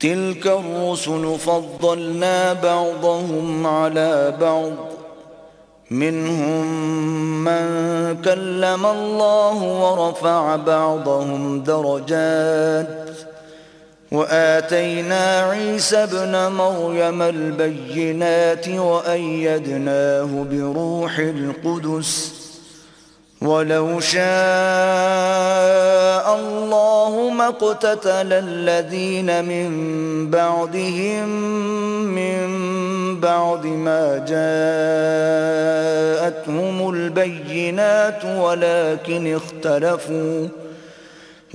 تلك الرسل فضلنا بعضهم على بعض منهم من كلم الله ورفع بعضهم درجات وآتينا عيسى ابن مريم البينات وأيدناه بروح القدس ولو شاء الله ما اقتتل الذين من بعدهم من بعد ما جاءتهم البينات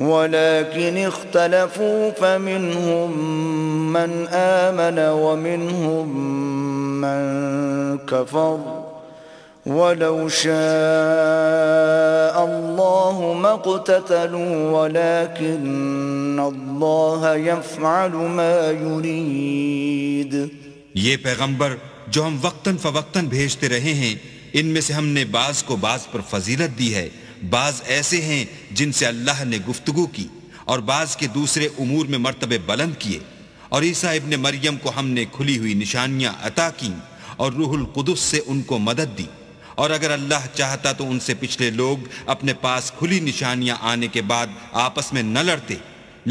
ولكن اختلفوا فمنهم من آمن ومنهم من كفر ولو شاء الله ما اقتتلوا ولكن الله يفعل ما يريد. یہ پیغمبر جو ہم وقتاً فوقتاً بھیجتے رہے ہیں ان میں سے ہم نے بعض کو بعض پر فضیلت دی ہے، بعض ایسے ہیں جن سے اللہ نے گفتگو کی اور بعض کے دوسرے امور میں مرتبے بلند کیے، اور عیسیٰ ابن مریم کو ہم نے کھلی ہوئی نشانیاں عطا کی اور روح القدس سے ان کو مدد دی، اور اگر اللہ چاہتا تو ان سے پچھلے لوگ اپنے پاس کھلی نشانیاں آنے کے بعد آپس میں نہ لڑتے،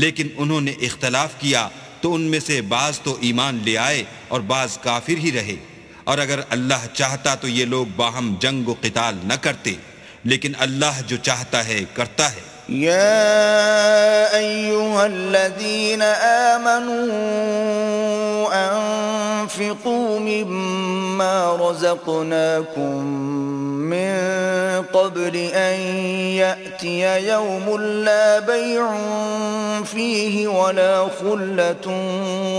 لیکن انہوں نے اختلاف کیا تو ان میں سے بعض تو ایمان لے آئے اور بعض کافر ہی رہے، اور اگر اللہ چاہتا تو یہ لوگ باہم جنگ و قتال نہ کرتے، لیکن اللہ جو چاہتا ہے کرتا ہے۔ يا أيها الذين آمنوا أنفقوا مما رزقناكم من قبل أن يأتي يوم لا بيع فيه ولا خلة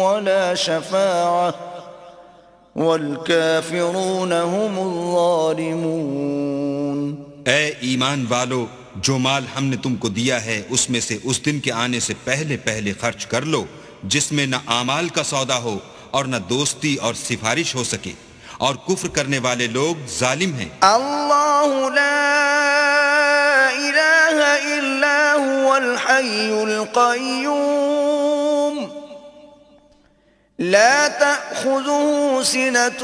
ولا شفاعة والكافرون هم الظالمون۔ اے ایمان والو، جو مال ہم نے تم کو دیا ہے اس میں سے اس دن کے آنے سے پہلے پہلے خرچ کر لو جس میں نہ اعمال کا سودا ہو اور نہ دوستی اور سفارش ہو سکے، اور کفر کرنے والے لوگ ظالم ہیں۔ اللہ لا الہ الا هو الحی القیوم لا تأخذه سنة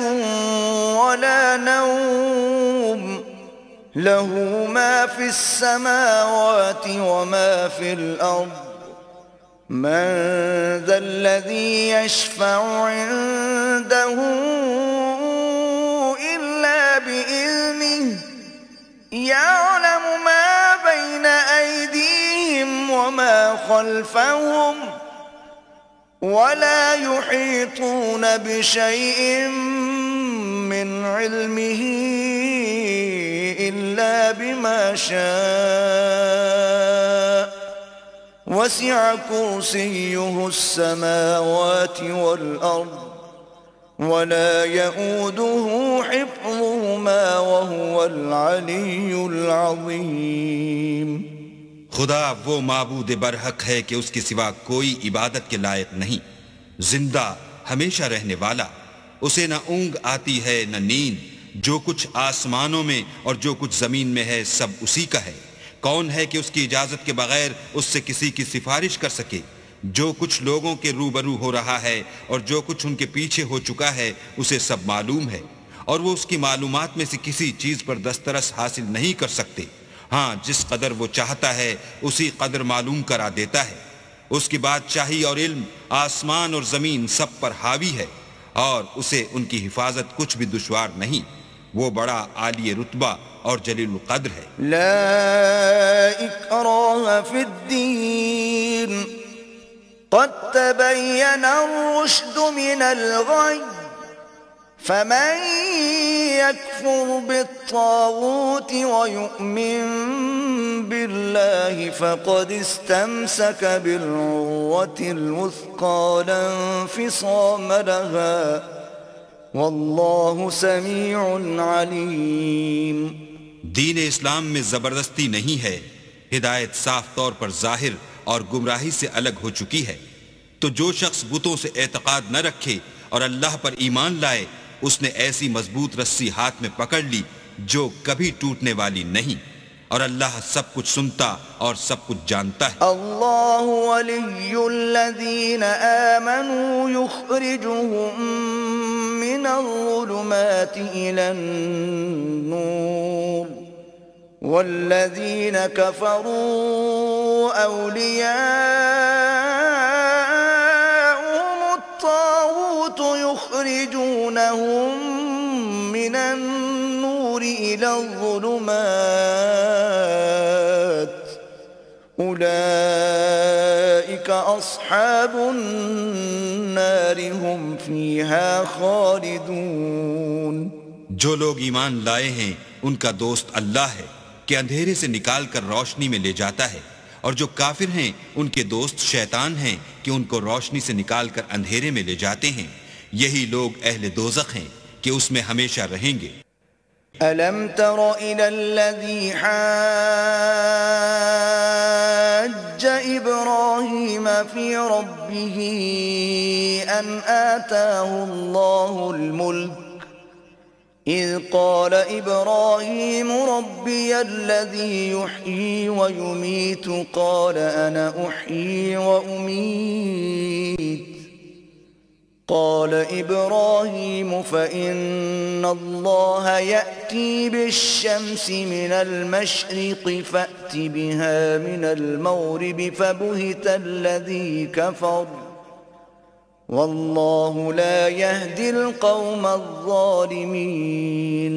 ولا نوم له ما في السماوات وما في الأرض من ذا الذي يشفع عنده إلا بإذنه يعلم ما بين أيديهم وما خلفهم ولا يحيطون بشيء من علمه إلا بما شاء وسع كرسيه السماوات والأرض ولا يؤوده حفظهما وهو العلي العظيم۔ خدا وہ معبود برحق ہے کہ اس کے سوا کوئی عبادت کے لائق نہیں، زندہ ہمیشہ رہنے والا، اسے نہ اونگ آتی ہے نہ نیند، جو کچھ آسمانوں میں اور جو کچھ زمین میں ہے سب اسی کا ہے۔ کون ہے کہ اس کی اجازت کے بغیر اس سے کسی کی سفارش کر سکے؟ جو کچھ لوگوں کے روبرو ہو رہا ہے اور جو کچھ ان کے پیچھے ہو چکا ہے اسے سب معلوم ہے، اور وہ اس کی معلومات میں سے کسی چیز پر دسترس حاصل نہیں کر سکتے۔ ہاں، جس قدر وہ چاہتا ہے اسی قدر معلوم کرا دیتا ہے۔ اس کی بادشاہی اور علم آسمان اور زمین سب پر حاوی ہے، اور اسے ان کی حفاظت کچھ بھی دشوار نہیں، وہ بڑا عالی رتبہ اور جلیل القدر ہے۔ لا اکراہ فی الدین قد تبین الرشد من الغی فمن يكفر بالطاغوت ويؤمن بالله فقد استمسك بالعروة الوثقى لا انفصام لها والله سميع عليم۔ دین اسلام میں زبردستی نہیں ہے، ہدایت صاف طور پر ظاہر اور گمراہی سے الگ ہو چکی ہے، تو جو شخص بتوں سے اعتقاد نہ رکھے اور اللہ پر ایمان لائے اس نے ایسی مضبوط رسی ہاتھ میں پکڑ لی جو کبھی ٹوٹنے والی نہیں، اور اللہ سب کچھ سنتا اور سب کچھ جانتا ہے۔ اللہ ولی الذین آمنوا یخرجهم من الظلمات الى النور والذین کفروا اولیاءهم الطاغوت یخرجونهم من النور الى الظلمات اولئک اصحاب النار هم فیہا خالدون۔ جو لوگ ایمان لائے ہیں ان کا دوست اللہ ہے کہ اندھیرے سے نکال کر روشنی میں لے جاتا ہے، اور جو کافر ہیں ان کے دوست شیطان ہیں کہ ان کو روشنی سے نکال کر اندھیرے میں لے جاتے ہیں۔ یہی لوگ اہل دوزخ ہیں کہ اس میں ہمیشہ رہیں گے۔ ألم تر إلى الذي حاج إبراهيم في ربه أن آتاه الله الملك إذ قال إبراهيم ربي الذي يحيي ويميت قال أنا أحيي وأميت قال إبراهيم فإن الله يأتي بالشمس من المشرق فأت بها من المغرب فبهت الذي كفر والله لا يهدي القوم الظالمين۔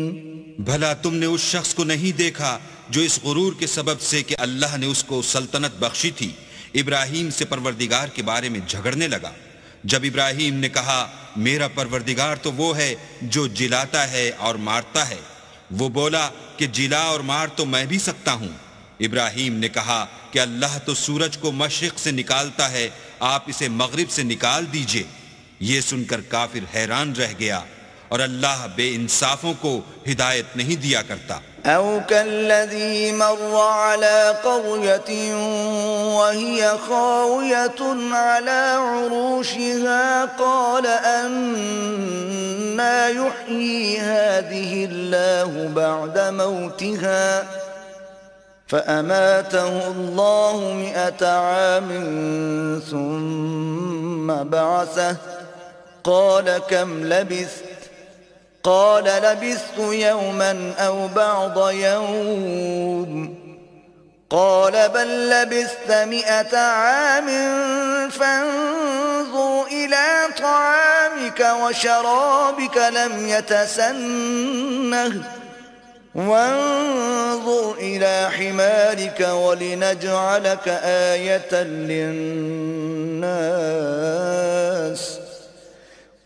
بھلا تم نے اس شخص کو نہیں دیکھا جو اس غرور کے سبب سے کہ اللہ نے اس کو سلطنت بخشی تھی ابراہیم سے پروردگار کے بارے میں جھگڑنے لگا؟ جب ابراہیم نے کہا میرا پروردگار تو وہ ہے جو جلاتا ہے اور مارتا ہے، وہ بولا کہ جلا اور مار تو میں بھی سکتا ہوں۔ ابراہیم نے کہا کہ اللہ تو سورج کو مشرق سے نکالتا ہے، آپ اسے مغرب سے نکال دیجئے۔ یہ سن کر کافر حیران رہ گیا، اور اللہ بے انصافوں کو ہدایت نہیں دیا کرتا۔ أو كالذي مر على قرية وهي خاوية على عروشها قال أنى يحيي هذه الله بعد موتها فأماته الله 100 عام ثم بعثه قال كم لبثت قال لبثت يوما أو بعض يوم قال بل لبثت 100 عام فانظر إلى طعامك وشرابك لم يتسنه وانظر إلى حمارك ولنجعلك آية للناس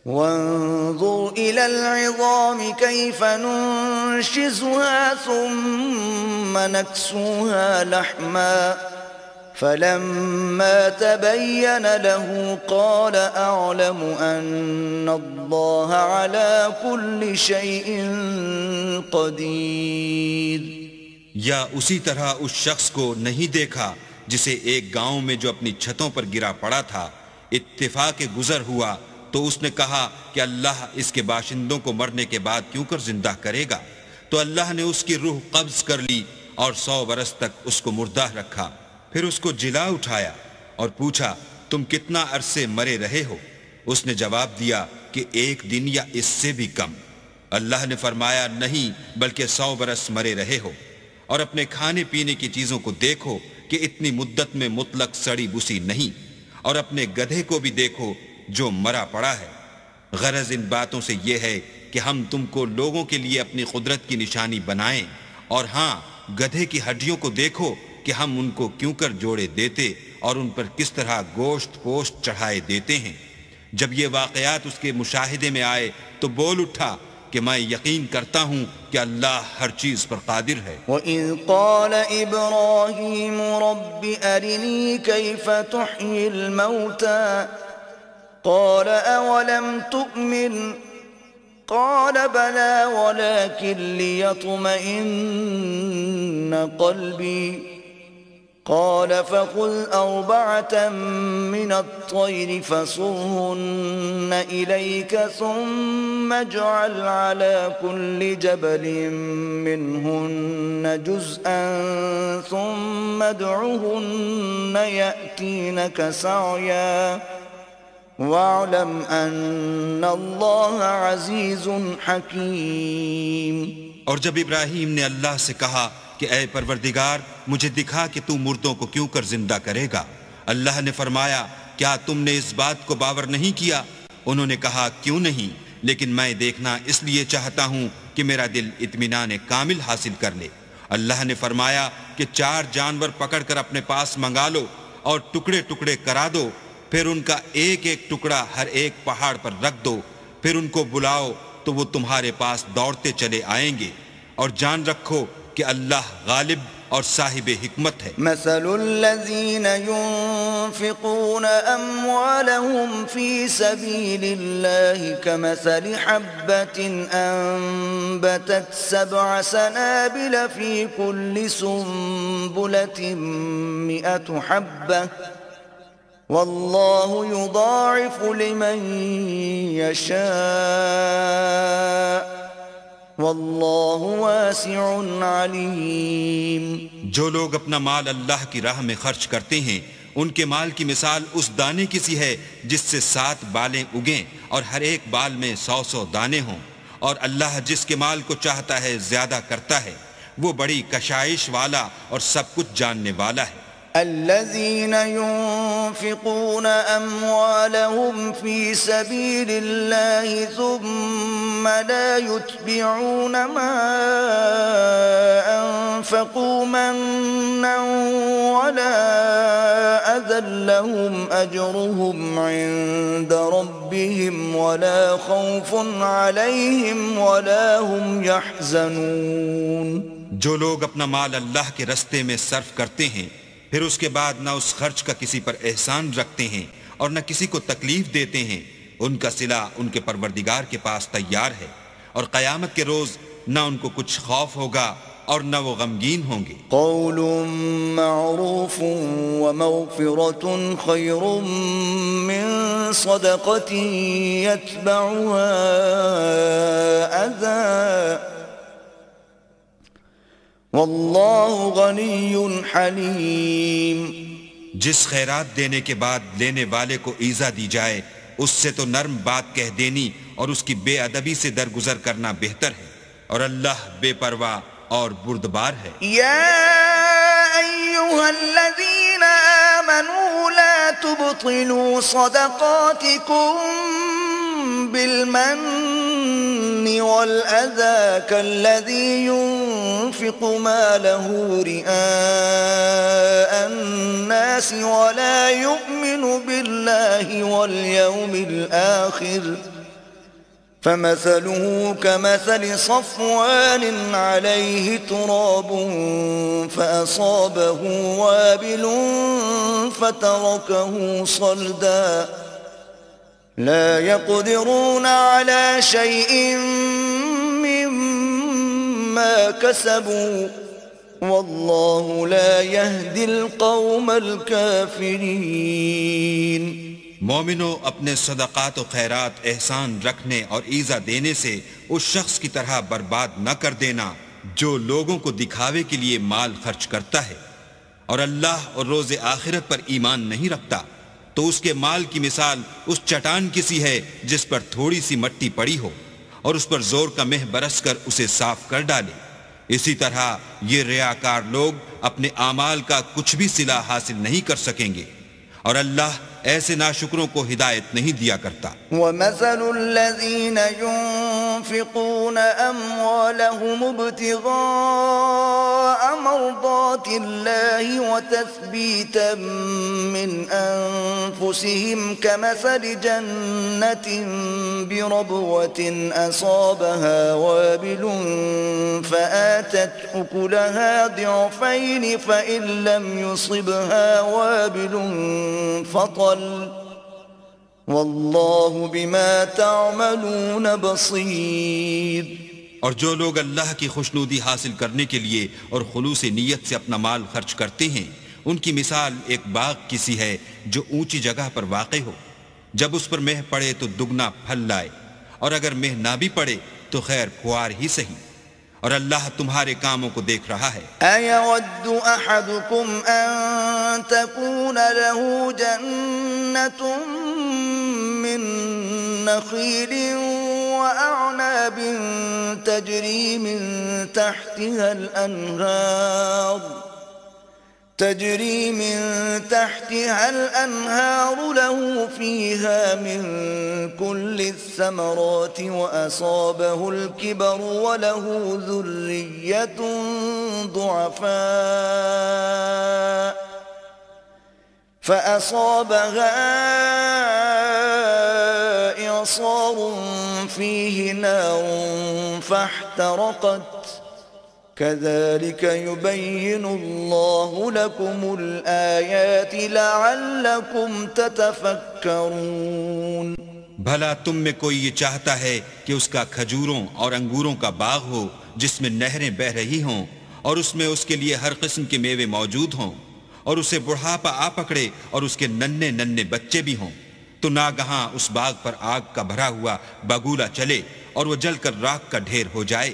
وانظر إلى العظام كيف ننشزها ثم نكسوها لحما فلما تبين له قال أعلم أن الله على كل شيء قدير۔ یا اسی طرح اس شخص کو نہیں دیکھا جسے ایک گاؤں میں جو اپنی چھتوں پر گرا پڑا تھا اتفاق گزر ہوا تو اس نے کہا کہ اللہ اس کے باشندوں کو مرنے کے بعد کیوں کر زندہ کرے گا، تو اللہ نے اس کی روح قبض کر لی اور 100 برس تک اس کو مردہ رکھا، پھر اس کو جلا اٹھایا اور پوچھا تم کتنا عرصے مرے رہے ہو؟ اس نے جواب دیا کہ 1 دن یا اس سے بھی کم۔ اللہ نے فرمایا نہیں بلکہ 100 برس مرے رہے ہو، اور اپنے کھانے پینے کی چیزوں کو دیکھو کہ اتنی مدت میں مطلق سڑی بسی نہیں، اور اپنے گدھے کو بھی دیکھو جو مرا پڑا ہے۔ غرض ان باتوں سے یہ ہے کہ ہم تم کو لوگوں کے لیے اپنی قدرت کی نشانی بنائیں، اور ہاں گدھے کی ہڈیوں کو دیکھو کہ ہم ان کو کیوں کر جوڑے دیتے اور ان پر کس طرح گوشت پوشت چڑھائے دیتے ہیں۔ جب یہ واقعات اس کے مشاہدے میں آئے تو بول اٹھا کہ میں یقین کرتا ہوں کہ اللہ ہر چیز پر قادر ہے۔ وَإِذْ قَالَ إِبْرَاهِيمُ رَبِّ أَرِنِي كَيْفَ تُحْيِي الْمَوْتَى قال أولم تؤمن قال بلى ولكن ليطمئن قلبي قال فخذ أربعة من الطير فصرهن إليك ثم اجعل على كل جبل منهن جزءا ثم ادعهن يأتينك سعيا واعلم أن الله عزيز حكيم. اور جب ابراہیم نے اللہ سے کہا کہ اے پروردگار مجھے دکھا کہ تو مردوں کو کیوں کر زندہ کرے گا، اللہ نے فرمایا کیا تم نے اس بات کو باور نہیں کیا؟ انہوں نے کہا کیوں نہیں، لیکن میں دیکھنا اس لیے چاہتا ہوں کہ میرا دل اطمینان کامل حاصل کر لے۔ اللہ نے فرمایا کہ 4 جانور پکڑ کر اپنے پاس منگا لو اور ٹکڑے ٹکڑے کرا دو، پھر ان کا ایک ایک ٹکڑا ہر ایک پہاڑ پر رکھ دو، پھر ان کو بلاؤ تو وہ تمہارے پاس دوڑتے چلے آئیں گے، اور جان رکھو کہ اللہ غالب اور صاحب حکمت ہے۔ مثل الذين ينفقون أموالهم في سبيل الله كمثل حبة أنبتت 7 سنابل في كل سنبلة 100 حبة والله يضاعف لمن يشاء واللہ واسع علیم۔ جو لوگ اپنا مال اللہ کی راہ میں خرچ کرتے ہیں ان کے مال کی مثال اس دانے کی سی ہے جس سے 7 بالیں اگیں اور ہر ایک بال میں 100 دانے ہوں، اور اللہ جس کے مال کو چاہتا ہے زیادہ کرتا ہے، وہ بڑی کشائش والا اور سب کچھ جاننے والا ہے۔ الذين ينفقون أموالهم في سبيل الله ثم لا يتبعون ما أنفقوا منا ولا أذى لهم أجرهم عند ربهم ولا خوف عليهم ولا هم يحزنون۔ جو لوگ اپنا مال اللہ کے رستے میں صرف کرتے ہیں پھر اس کے بعد نہ اس خرچ کا کسی پر احسان رکھتے ہیں اور نہ کسی کو تکلیف دیتے ہیں، ان کا صلہ ان کے پروردگار کے پاس تیار ہے، اور قیامت کے روز نہ ان کو کچھ خوف ہوگا اور نہ وہ غمگین ہوں گے۔ قول معروف ومغفرة خیر من صدقة يتبعها أذى واللہ غنی حلیم۔ جس خیرات دینے کے بعد لینے والے کو ایذا دی جائے اس سے تو نرم بات کہہ دینی اور اس کی بے ادبی سے درگزر کرنا بہتر ہے، اور اللہ بے پرواہ اور بردبار ہے۔ یا ایہا الذین آمنوا لا تبطلوا صدقاتکم بالمن والأذى كالذي ينفق ماله رئاء الناس ولا يؤمن بالله واليوم الآخر فمثله كمثل صفوان عليه تراب فأصابه وابل فتركه صلدا لا يقدرون على شيء مما كسبوا والله لا يهدي القوم الكافرين۔ مومنوں اپنے صدقات و خیرات احسان رکھنے اور ایذا دینے سے اس شخص کی طرح برباد نہ کر دینا جو لوگوں کو دکھاوے کے لیے مال خرچ کرتا ہے اور اللہ اور روز آخرت پر ایمان نہیں رکھتا، تو اس کے مال کی مثال اس چٹان کی سی ہے جس پر تھوڑی سی مٹی پڑی ہو اور اس پر زور کا مہ برس کر اسے صاف کر ڈالے۔ اسی طرح یہ ریاکار لوگ اپنے اعمال کا کچھ بھی صلہ حاصل نہیں کر سکیں گے، اور اللہ ایسے ناشکروں کو ہدایت نہیں دیا کرتا۔ وَمَثَلُ الَّذِينَ يُنفِقُونَ أَمْوَالَهُمُ ابْتِغَاءَ مَرْضَاتِ اللَّهِ وَتَثْبِيتًا مِّنْ أَنفُسِهِمْ كَمَثَلِ جَنَّةٍ بِرَبْوَةٍ أَصَابَهَا وَابِلٌ فَآتَتْ أُكُلَهَا ضِعْفَيْنِ فَإِن لَّمْ يُصِبْهَا وَابِلٌ فطل واللہ بما تعملون بصیر۔ اور جو لوگ اللہ کی خوشنودی حاصل کرنے کے لیے اور خلوص نیت سے اپنا مال خرچ کرتے ہیں ان کی مثال ایک باغ کی سی ہے جو اونچی جگہ پر واقع ہو، جب اس پر مہ پڑے تو دگنا پھل لائے، اور اگر مہ نہ بھی پڑے تو خیر خوار ہی سہی، اور اللہ تمہارے کاموں کو دیکھ رہا ہے۔ أَيَوَدُّ أَحَدُكُمْ أَن تَكُونَ لَهُ جَنَّةٌ مِّن نَخِيلٍ وَأَعْنَابٍ تَجْرِي مِن تحتها الأنهار له فيها من كل الثمرات وأصابه الكبر وله ذرية ضعفاء فأصابها إعصار فيه نار فاحترقت كذلك يبين الله لكم الآيات لعلكم تتفكرون۔ بھلا تم میں کوئی یہ چاہتا ہے کہ اس کا کھجوروں اور انگوروں کا باغ ہو جس میں نہریں بہہ رہی ہوں اور اس میں اس کے لیے ہر قسم کے میوے موجود ہوں، اور اسے بڑھاپا آ پکڑے اور اس کے ننھے ننھے بچے بھی ہوں، تو ناگہاں اس باغ پر آگ کا بھرا ہوا بگولا چلے اور وہ جل کر راکھ کا ڈھیر ہو جائے۔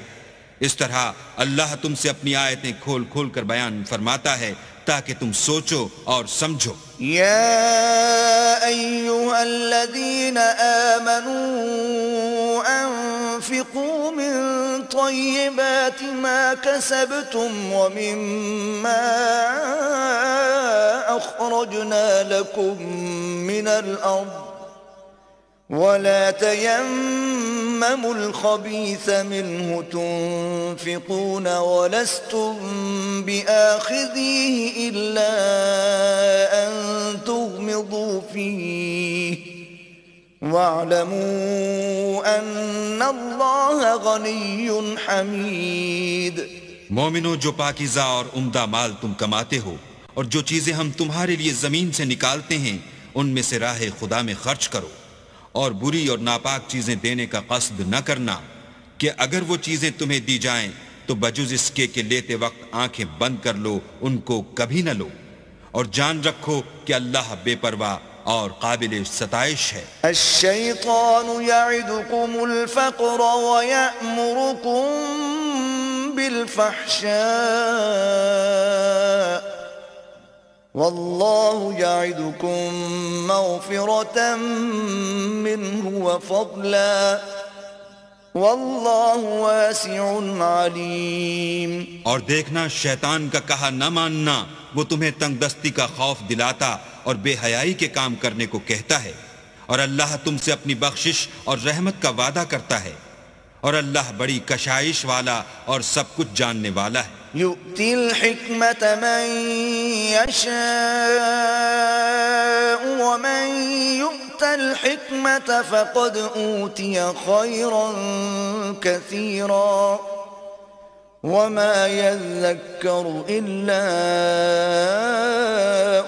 اس طرح اللہ تم سے اپنی آیتیں کھول کھول کر بیان فرماتا ہے تاکہ تم سوچو اور سمجھو۔ يا أيها الذين آمنوا أنفقوا من طيبات ما كسبتم ومما أخرجنا لكم من الأرض ولا تيمموا الخبيث منه تنفقون ولستم بآخذيه إلا أن تغمضوا فيه واعلموا أن الله غني حميد۔ مومنو، جو پاکیزہ اور عمدہ مال تم کماتے ہو اور جو چیزیں ہم تمہارے لیے زمین سے نکالتے ہیں ان میں سے راہ خدا میں خرچ کرو، اور بری اور ناپاک چیزیں دینے کا قصد نہ کرنا کہ اگر وہ چیزیں تمہیں دی جائیں تو بجز اس کے کہ لیتے وقت آنکھیں بند کر لو ان کو کبھی نہ لو، اور جان رکھو کہ اللہ بے پرواہ اور قابل ستائش ہے۔ الشیطان یعدکم الفقر ویأمرکم بالفحشاء واللہ یعدکم مغفرة منہ وفضلا واللہ واسع علیم۔ اور دیکھنا، شیطان کا کہا نہ ماننا وہ تمہیں تنگ دستی کا خوف دلاتا اور بے حیائی کے کام کرنے کو کہتا ہے، اور اللہ تم سے اپنی بخشش اور رحمت کا وعدہ کرتا ہے، اور اللہ بڑی کشائش والا اور سب کچھ جاننے والا ہے۔ يؤتي الحكمة من يشاء ومن يؤت الحكمة فقد أوتي خيرا كثيرا وما يذكر إلا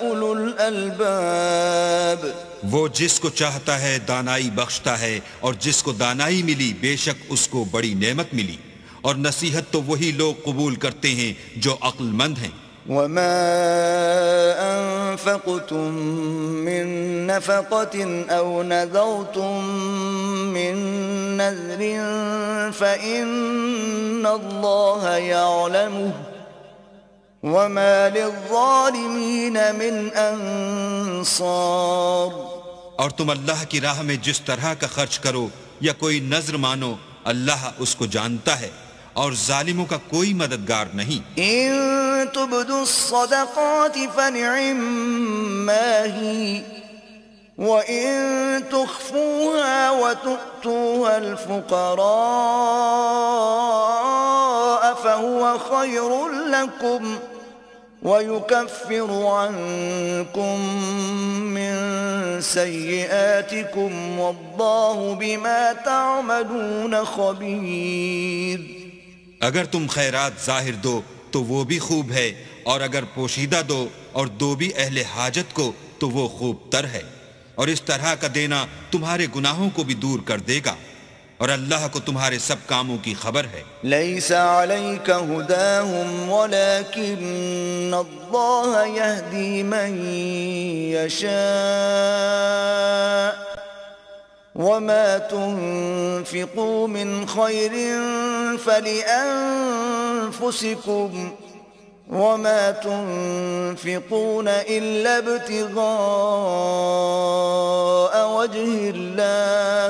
أولو الألباب۔ وہ جس کو چاہتا ہے دانائی بخشتا ہے، اور جس کو دانائی ملی بے شک اس کو بڑی نعمت ملی، اور نصیحت تو وہی لوگ قبول کرتے ہیں جو عقل مند ہیں۔ وما أنفقتم من نفقة أو نذرتم من نذر فإن الله يعلمه وما للظالمين من أنصار۔ اور تم اللہ کی راہ میں جس طرح کا خرچ کرو یا کوئی نذر مانو، اللہ اس کو جانتا ہے، اور ظالموں کا کوئی مددگار نہیں۔ ان تبدوا الصدقات فنعما هي وان تخفوها وتؤتوها الفقراء فهو خير لكم ويكفر عنكم من سيئاتكم والله بما تعملون خبير۔ اگر تم خیرات ظاہر دو تو وہ بھی خوب ہے، اور اگر پوشیدہ دو اور دو بھی اہل حاجت کو تو وہ خوب تر ہے، اور اس طرح کا دینا تمہارے گناہوں کو بھی دور کر دے گا، اور اللہ کو تمہارے سب کاموں کی خبر ہے۔ ليس عليك هداهم ولكن الله يهدي من يشاء وما تنفقوا من خير فلأنفسكم وما تنفقون إلا ابتغاء وجه الله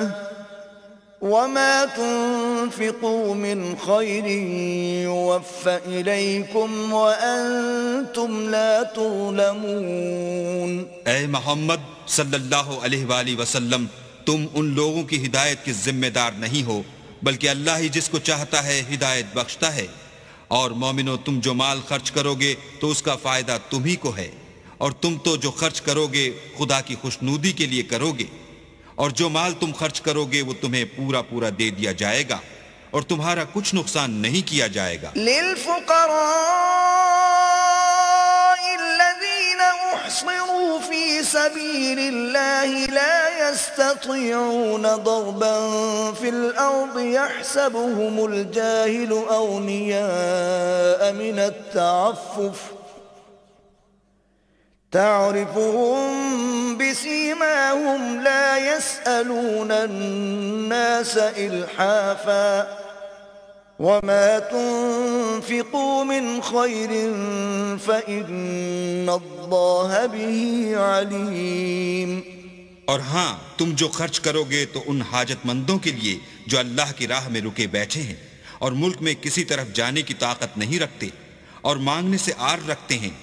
وما تنفقوا من خير يوفى إليكم وأنتم لا تظلمون۔ اے محمد صلی اللہ علیہ وآلہ وسلم، تم ان لوگوں کی ہدایت کے ذمہ دار نہیں ہو، بلکہ اللہ ہی جس کو چاہتا ہے ہدایت بخشتا ہے۔ اور مومنو، تم جو مال خرچ کرو گے تو اس کا فائدہ تمہیں کو ہے، اور تم تو جو خرچ کرو گے خدا کی خوشنودی کے لیے کرو گے، اور جو مال تم خرچ کرو گے وہ تمہیں پورا پورا دے دیا جائے گا اور تمہارا کچھ نقصان نہیں کیا جائے گا۔ للفقراء الذين احصروا في سبيل الله لا يستطيعون ضربا في الأرض يحسبهم الجاهل أغنياء من التعفف تعرفهم بسيماهم لا يسألون الناس إلحافا وما تنفقوا من خير فإن الله به عليم۔ اور ہاں، تم جو خرچ کرو گے تو ان حاجت مندوں کے لیے جو اللہ کی راہ میں رکے بیٹھے ہیں اور ملک میں کسی طرف جانے کی طاقت نہیں رکھتے اور مانگنے سے آر رکھتے ہیں،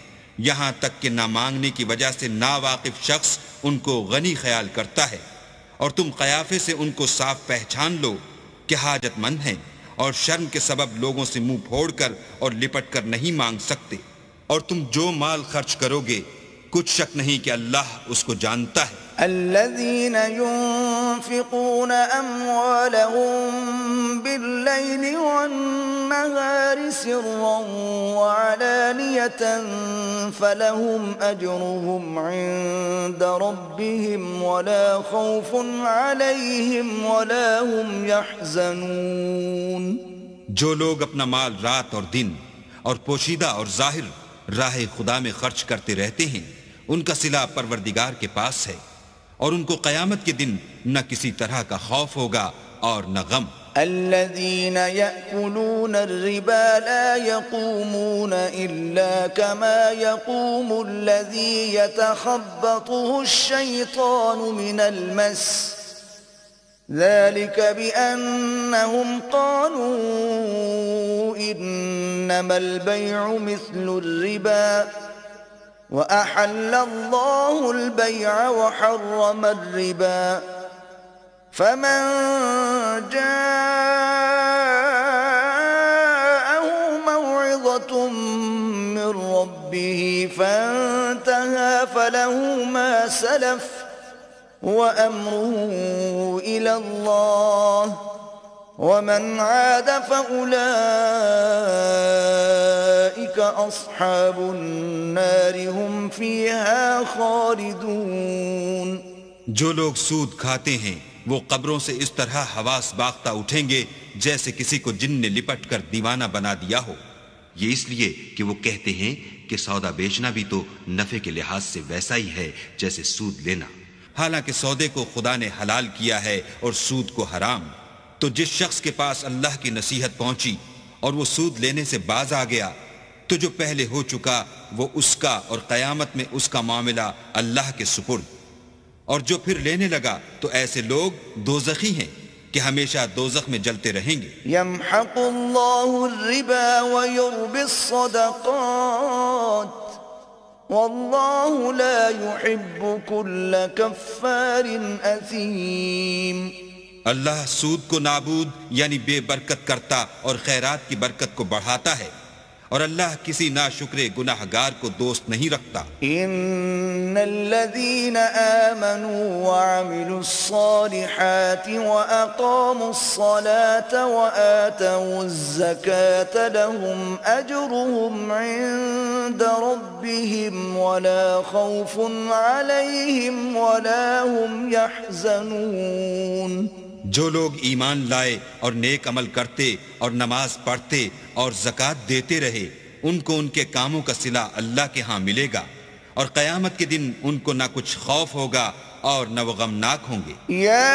یہاں تک کہ نہ مانگنے کی وجہ سے ناواقف شخص ان کو غنی خیال کرتا ہے، اور تم قیافے سے ان کو صاف پہچان لو کہ حاجت مند ہیں، اور شرم کے سبب لوگوں سے منہ پھوڑ کر اور لپٹ کر نہیں مانگ سکتے۔ اور تم جو مال خرچ کرو گے کچھ شک نہیں کہ اللہ اس کو جانتا ہے۔ الذين ينفقون أموالهم بالليل والنهار سرا وعلانية فلهم أجرهم عند ربهم ولا خوف عليهم ولا هم يحزنون۔ جو لوگ اپنا مال رات اور دن اور پوشیدہ اور ظاہر راہ خدا میں خرچ کرتے رہتے ہیں، ان کا صلہ پروردگار کے پاس ہے، اور ان کو قیامت کے دن نہ کسی طرح کا خوف ہوگا اور نہ غم۔ الذين يأكلون الربا لا يقومون إلا كما يقوم الذي يتخبطه الشيطان من المس ذلك بأنهم قالوا إنما البيع مثل الربا وأحل الله البيع وحرم الربا فمن جاءه موعظة من ربه فانتهى فله ما سلف وأمره إلى الله ومن عاد فأولئك أصحاب النار هم فيها خالدون۔ جو لوگ سود کھاتے ہیں وہ قبروں سے اس طرح حواس باختہ اٹھیں گے جیسے کسی کو جن نے لپٹ کر دیوانہ بنا دیا ہو، یہ اس لیے کہ وہ کہتے ہیں کہ سودا بیچنا بھی تو نفع کے لحاظ سے ویسا ہی ہے جیسے سود لینا، حالانکہ سودے کو خدا نے حلال کیا ہے اور سود کو حرام۔ تو جس شخص کے پاس اللہ کی نصیحت پہنچی اور وہ سود لینے سے باز آ گیا تو جو پہلے ہو چکا وہ اس کا اور قیامت میں اس کا معاملہ اللہ کے سپرد، اور جو پھر لینے لگا تو ایسے لوگ دوزخی ہیں کہ ہمیشہ دوزخ میں جلتے رہیں گے۔ يمحق الله الربا ويربي الصدقات والله لا يحب كل كفار أثيم۔ اللہ سود کو نابود یعنی بے برکت کرتا اور خیرات کی برکت کو بڑھاتا ہے، اور اللہ کسی ناشکر گناہ گار کو دوست نہیں رکھتا۔ ان الذين آمنوا وعملوا الصالحات واقاموا الصلاة وآتوا الزكاة لهم اجرهم عند ربهم ولا خوف عليهم ولا هم يحزنون۔ جو لوگ ایمان لائے اور نیک عمل کرتے اور نماز پڑھتے اور زکوٰۃ دیتے رہے ان کو ان کے کاموں کا صلہ اللہ کے ہاں ملے گا، اور قیامت کے دن ان کو نہ کچھ خوف ہوگا اور نہ وہ غمناک ہوں گے۔ يا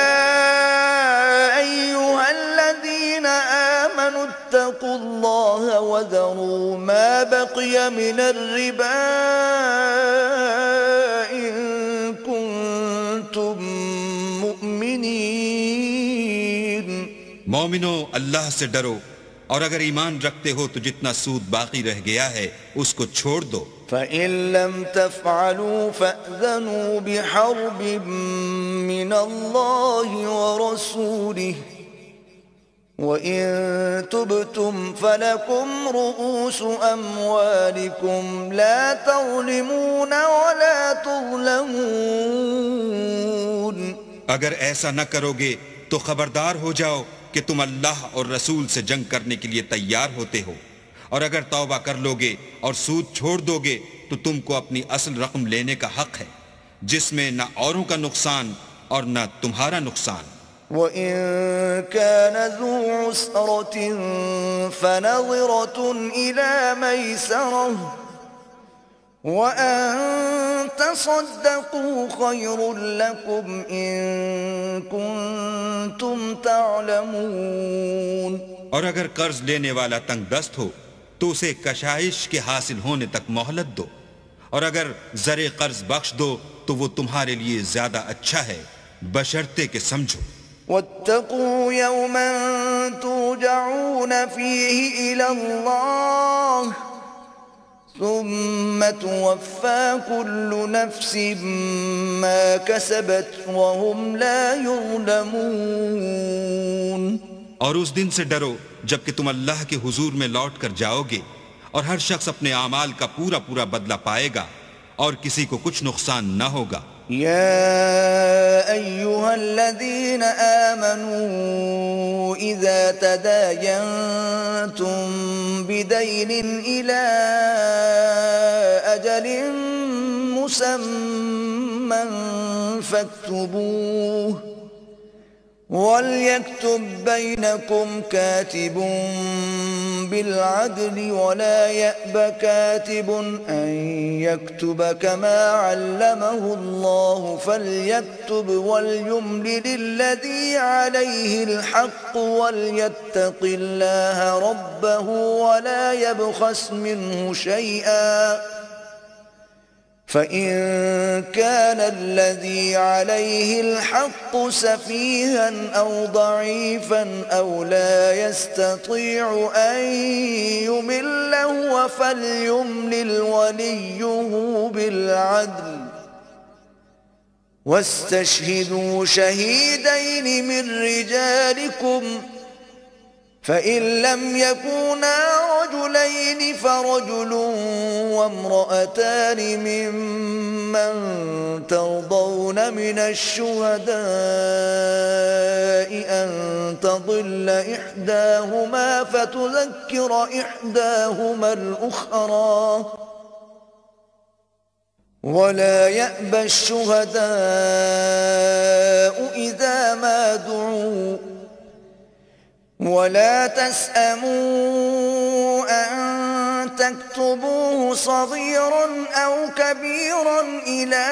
أيها الذين آمنوا اتقوا الله وذروا ما بقي من الربا إن كنتم مؤمنين۔ مومنو، اللہ سے ڈرو، اور اگر ایمان رکھتے ہو تو جتنا سود باقی رہ گیا ہے اس کو چھوڑ دو۔ فَإِن لَّمْ تَفْعَلُوا فَأْذَنُوا بِحَرْبٍ مِّنَ اللَّهِ وَرَسُولِهِ وَإِن تُبْتُمْ فَلَكُمْ رُءُوسُ أَمْوَالِكُمْ لَا تَظْلِمُونَ وَلَا تُظْلَمُونَ۔ اگر ایسا نہ کرو گے تو خبردار ہو جاؤ کہ تم اللہ اور رسول سے جنگ کرنے کے لیے تیار ہوتے ہو، اور اگر توبہ کر لو گے اور سود چھوڑ دو گے تو تم کو اپنی اصل رقم لینے کا حق ہے، جس میں نہ اوروں کا نقصان اور نہ تمہارا نقصان۔ وَإِن كَانَ ذُو عُسْرَةٍ فَنَظِرَةٌ إِلَى مَيْسَرَةٍ وَأَن تَصَدَّقُوا خَيْرٌ لَّكُمْ إِن كُنتُمْ تَعْلَمُونَ۔ اور اگر قرض لینے والا تنگ دست ہو تو اسے کشائش کے حاصل ہونے تک مہلت دو، اور اگر زر قرض بخش دو تو وہ تمہارے لیے زیادہ اچھا ہے، بشرطے کہ سمجھو۔ وَاتَّقُوا يَوْمًا تُرْجَعُونَ فِيهِ إِلَى اللَّهِ ثُمَّ تُوَفَّى كُلُّ نَفْسٍ مَّا كَسَبَتْ وَهُمْ لَا يُظْلَمُونَ۔ اور اس دن سے ڈرو جب کہ تم اللہ کے حضور میں لوٹ کر جاؤ گے، اور ہر شخص اپنے اعمال کا پورا پورا بدلہ پائے گا، اور کسی کو کچھ نقصان نہ ہوگا۔ يا أيها الذين آمنوا إذا تداينتم بدين إلى أجل مسمى فاكتبوه وليكتب بينكم كاتب بالعدل ولا يأب كاتب أن يكتب كما علمه الله فليكتب وليملل الذي عليه الحق وليتق الله ربه ولا يبخس منه شيئا فإن كان الذي عليه الحق سفيها أو ضعيفا أو لا يستطيع أن يمل هو فليملل وليه بالعدل واستشهدوا شهيدين من رجالكم فإن لم يكونا رجلين فرجل وامرأتان ممن ترضون من الشهداء أن تضل إحداهما فتذكر إحداهما الأخرى ولا يأبى الشهداء إذا ما دعوا ولا تسأموا أن تكتبوه صغيرا أو كبيرا إلى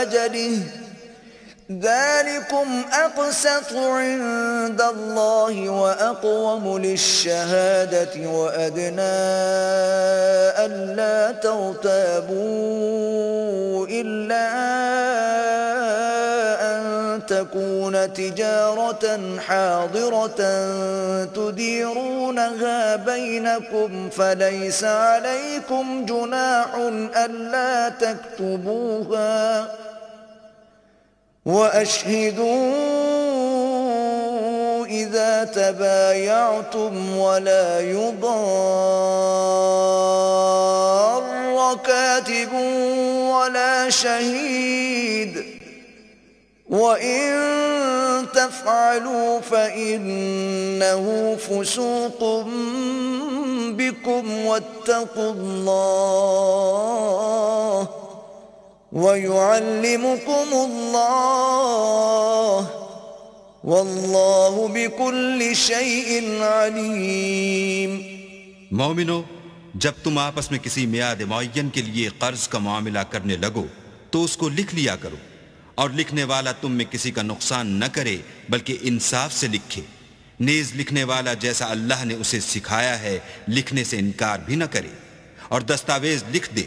أجله ذلكم أقسط عند الله وأقوم للشهادة وأدنى ألا ترتابوا إلا تكون تجارة حاضرة تديرونها بينكم فليس عليكم جناح ألا تكتبوها وأشهدوا إذا تبايعتم ولا يضار كاتب ولا شهيد وَإِن تَفْعَلُوا فَإِنَّهُ فُسُوقٌ بِكُمْ وَاتَّقُوا اللَّهَ وَيُعَلِّمُكُمُ اللَّهُ واللہ بكل شيء علیم۔ مومنو، جب تم آپس میں کسی میعاد معین کے لیے قرض کا معاملہ کرنے لگو تو اس کو لکھ لیا کرو، اور لکھنے والا تم میں کسی کا نقصان نہ کرے بلکہ انصاف سے لکھے، نیز لکھنے والا جیسا اللہ نے اسے سکھایا ہے لکھنے سے انکار بھی نہ کرے، اور دستاویز لکھ دے،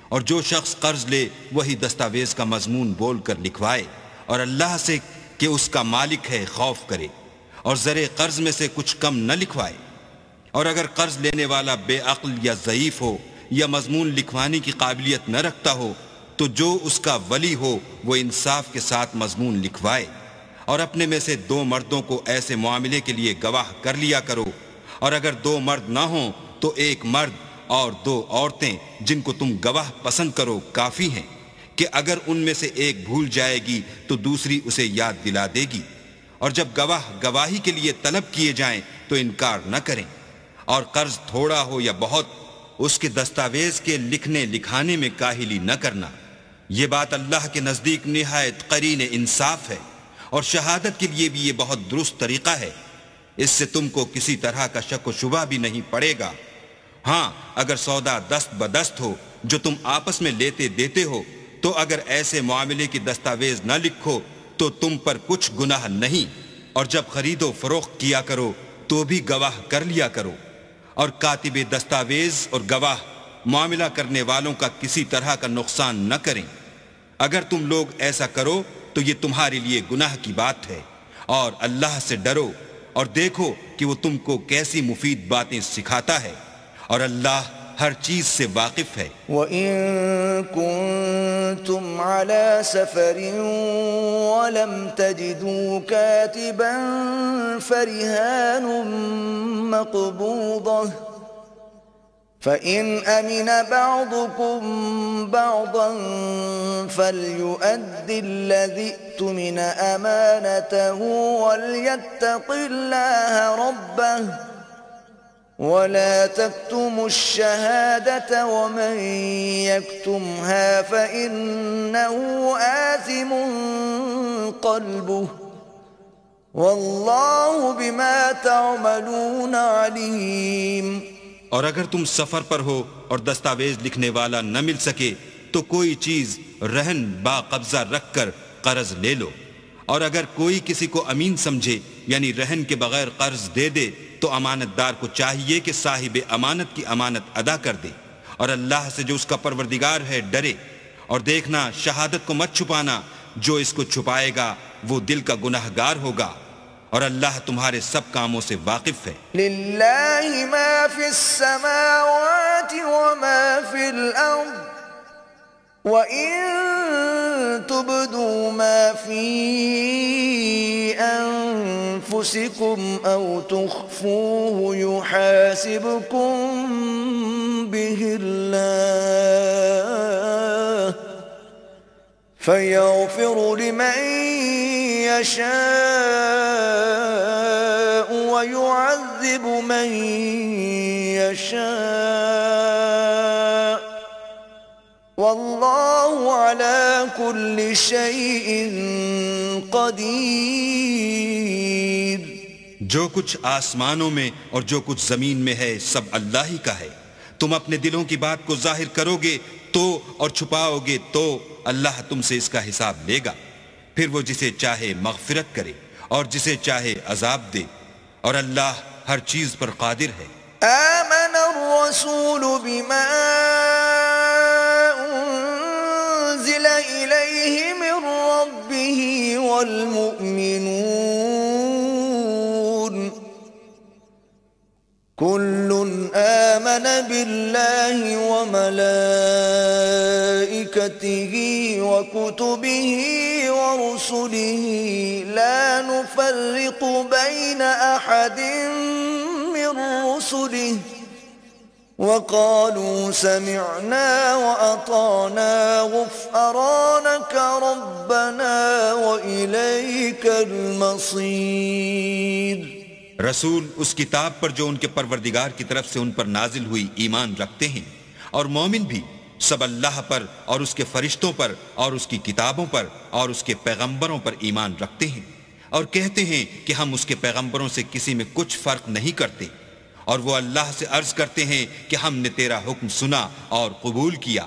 اور جو شخص قرض لے وہی دستاویز کا مضمون بول کر لکھوائے، اور اللہ سے کہ اس کا مالک ہے خوف کرے، اور زر قرض میں سے کچھ کم نہ لکھوائے۔ اور اگر قرض لینے والا بے عقل یا ضعیف ہو یا مضمون لکھوانے کی قابلیت نہ رکھتا ہو تو جو اس کا ولی ہو وہ انصاف کے ساتھ مضمون لکھوائے، اور اپنے میں سے 2 مردوں کو ایسے معاملے کے لیے گواہ کر لیا کرو، اور اگر 2 مرد نہ ہوں تو 1 مرد اور 2 عورتیں جن کو تم گواہ پسند کرو کافی ہیں، کہ اگر ان میں سے ایک بھول جائے گی تو دوسری اسے یاد دلا دے گی، اور جب گواہ گواہی کے لیے طلب کیے جائیں تو انکار نہ کریں، اور قرض تھوڑا ہو یا بہت اس کے دستاویز کے لکھنے لکھانے میں کاہلی نہ کرنا، یہ بات اللہ کے نزدیک نہایت قرین انصاف ہے، اور شہادت کے لیے بھی یہ بہت درست طریقہ ہے، اس سے تم کو کسی طرح کا شک و شبہ بھی نہیں پڑے گا۔ ہاں، اگر سودا دست بدست ہو جو تم آپس میں لیتے دیتے ہو تو اگر ایسے معاملے کی دستاویز نہ لکھو تو تم پر کچھ گناہ نہیں، اور جب خرید و فروخت کیا کرو تو بھی گواہ کر لیا کرو، اور کاتب دستاویز اور گواہ معاملہ کرنے والوں کا کسی طرح کا نقصان نہ کریں۔ اگر تم لوگ ایسا کرو تو یہ تمہارے لیے گناہ کی بات ہے، اور اللہ سے ڈرو اور دیکھو کہ وہ تم کو کیسی مفید باتیں سکھاتا ہے، اور اللہ ہر چیز سے واقف ہے۔ وَإِن كُنتُمْ عَلَى سَفَرٍ وَلَمْ تَجِدُوا كَاتِبًا فَرِهَانٌ مَّقْبُوضَةٌ فَإِنْ أَمِنَ بَعْضُكُمْ بَعْضًا فَلْيُؤَدِّ الَّذِي اؤْتُمِنَ أَمَانَتَهُ وَلْيَتَّقِ اللَّهَ رَبَّهُ وَلَا تَكْتُمُوا الشَّهَادَةَ وَمَن يَكْتُمْهَا فَإِنَّهُ آثِمٌ قَلْبُهُ وَاللَّهُ بِمَا تَعْمَلُونَ عَلِيمٌ۔ اور اگر تم سفر پر ہو اور دستاویز لکھنے والا نہ مل سکے تو کوئی چیز رہن با قبضہ رکھ کر قرض لے لو، اور اگر کوئی کسی کو امین سمجھے یعنی رہن کے بغیر قرض دے دے تو امانت دار کو چاہیے کہ صاحب امانت کی امانت ادا کر دے، اور اللہ سے جو اس کا پروردگار ہے ڈرے، اور دیکھنا شہادت کو مت چھپانا، جو اس کو چھپائے گا وہ دل کا گناہگار ہوگا، اور اللہ تمہارے سب کاموں سے واقف ہے۔ للہ ما فی السماوات وما فی الارض وَإِن تُبْدُوا مَا فِي أَنفُسِكُمْ أَوْ تُخْفُوهُ يُحَاسِبْكُم بِهِ اللَّهُ فَيَغْفِرُ لِمَن يَشَاءُ وَيُعَذِّبُ مَن يَشَاءُ واللہ علی کل شیء قدیر۔ جو کچھ آسمانوں میں اور جو کچھ زمین میں ہے سب اللہ ہی کا ہے، تم اپنے دلوں کی بات کو ظاہر کرو گے تو اور چھپاؤ گے تو اللہ تم سے اس کا حساب لے گا، پھر وہ جسے چاہے مغفرت کرے اور جسے چاہے عذاب دے، اور اللہ ہر چیز پر قادر ہے۔ آمن الرسول بما إليه من ربه والمؤمنون كل آمن بالله وملائكته وكتبه ورسله لا نفرق بين أحد من رسله وقالوا سمعنا وأطعنا غفرانك ربنا وإليك المصير۔ رسول اس کتاب پر جو ان کے پروردگار کی طرف سے ان پر نازل ہوئی ایمان رکھتے ہیں، اور مومن بھی سب اللہ پر اور اس کے فرشتوں پر اور اس کی کتابوں پر اور اس کے پیغمبروں پر ایمان رکھتے ہیں، اور کہتے ہیں کہ ہم اس کے پیغمبروں سے کسی میں کچھ فرق نہیں کرتے، اور وہ اللہ سے عرض کرتے ہیں کہ ہم نے تیرا حکم سنا اور قبول کیا۔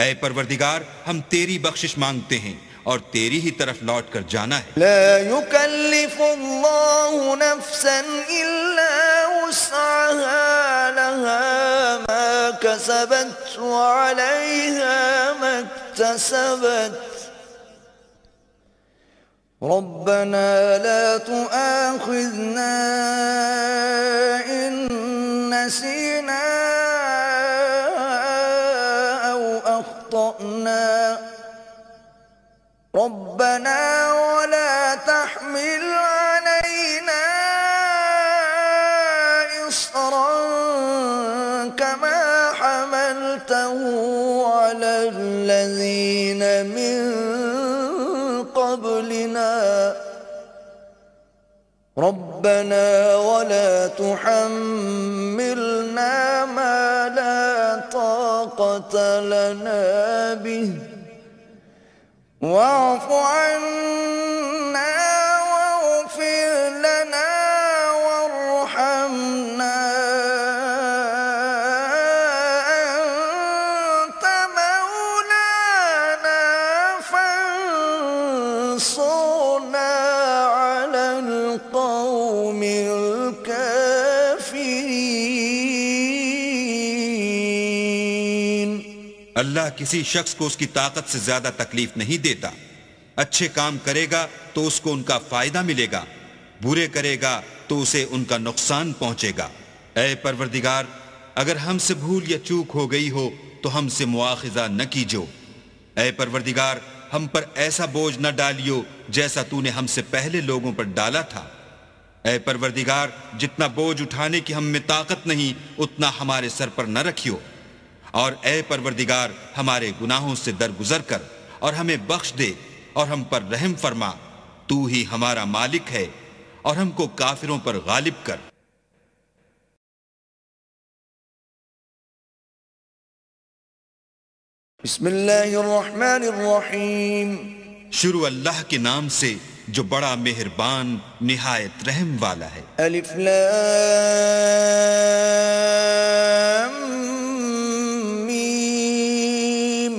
اے پروردگار، ہم تیری بخشش مانگتے ہیں اور تیری ہی طرف لوٹ کر جانا ہے۔ لا يكلف الله نفسا إلا وسعها، لها ما كسبت وعليها ما اكتسبت، ربنا لا تؤاخذنا إن نسينا أو أخطأنا، ربنا ولا تحمل علينا إصرا كما حملته على الذين من قبلنا، ربنا ولا تحملنا ما لا طاقة لنا به، واعف عنا واغفر لنا وارحمنا أنت مولانا فانصرنا على القوم الكافرين۔ اللہ کسی شخص کو اس کی طاقت سے زیادہ تکلیف نہیں دیتا۔ اچھے کام کرے گا تو اس کو ان کا فائدہ ملے گا، برے کرے گا تو اسے ان کا نقصان پہنچے گا۔ اے پروردگار، اگر ہم سے بھول یا چوک ہو گئی ہو تو ہم سے مواخذہ نہ کیجو۔ اے پروردگار، ہم پر ایسا بوجھ نہ ڈالیو جیسا تو نے ہم سے پہلے لوگوں پر ڈالا تھا۔ اے پروردگار، جتنا بوجھ اٹھانے کی ہم میں طاقت نہیں اتنا ہمارے سر پر نہ رکھیو، اور اے پروردگار ہمارے گناہوں سے درگزر کر اور ہمیں بخش دے اور ہم پر رحم فرما، تو ہی ہمارا مالک ہے اور ہم کو کافروں پر غالب کر۔ بسم اللہ الرحمن الرحیم۔ شروع اللہ کے نام سے جو بڑا مہربان نہایت رحم والا ہے۔ الف لام میم۔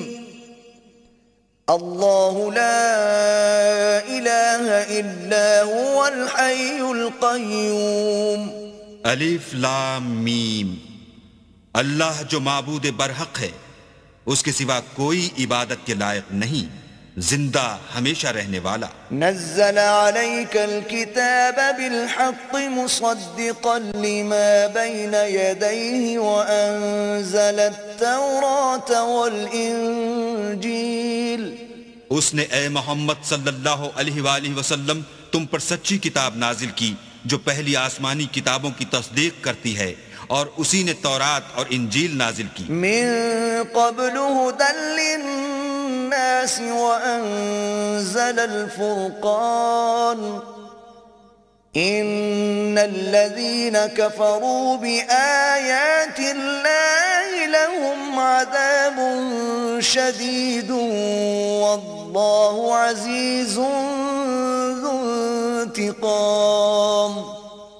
اللہ لا الہ الا هو الحی القیوم۔ الف لام میم۔ اللہ جو معبود برحق ہے، اس کے سوا کوئی عبادت کے لائق نہیں، زندہ ہمیشہ رہنے والا۔ نزل عليك الكتاب بالحق مصدقا لما بين يديه وأنزل التوراة والإنجيل۔ اس نے اے محمد صلی اللہ علیہ وآلہ وسلم تم پر سچی کتاب نازل کی جو پہلی آسمانی کتابوں کی تصدیق کرتی ہے، اور اسی نے تورات اور انجیل نازل کی۔ من قبل هدى للناس وأنزل الفرقان، إن الذين كفروا بآيات الله لهم عذاب شديد والله عزيز ذو انتقام۔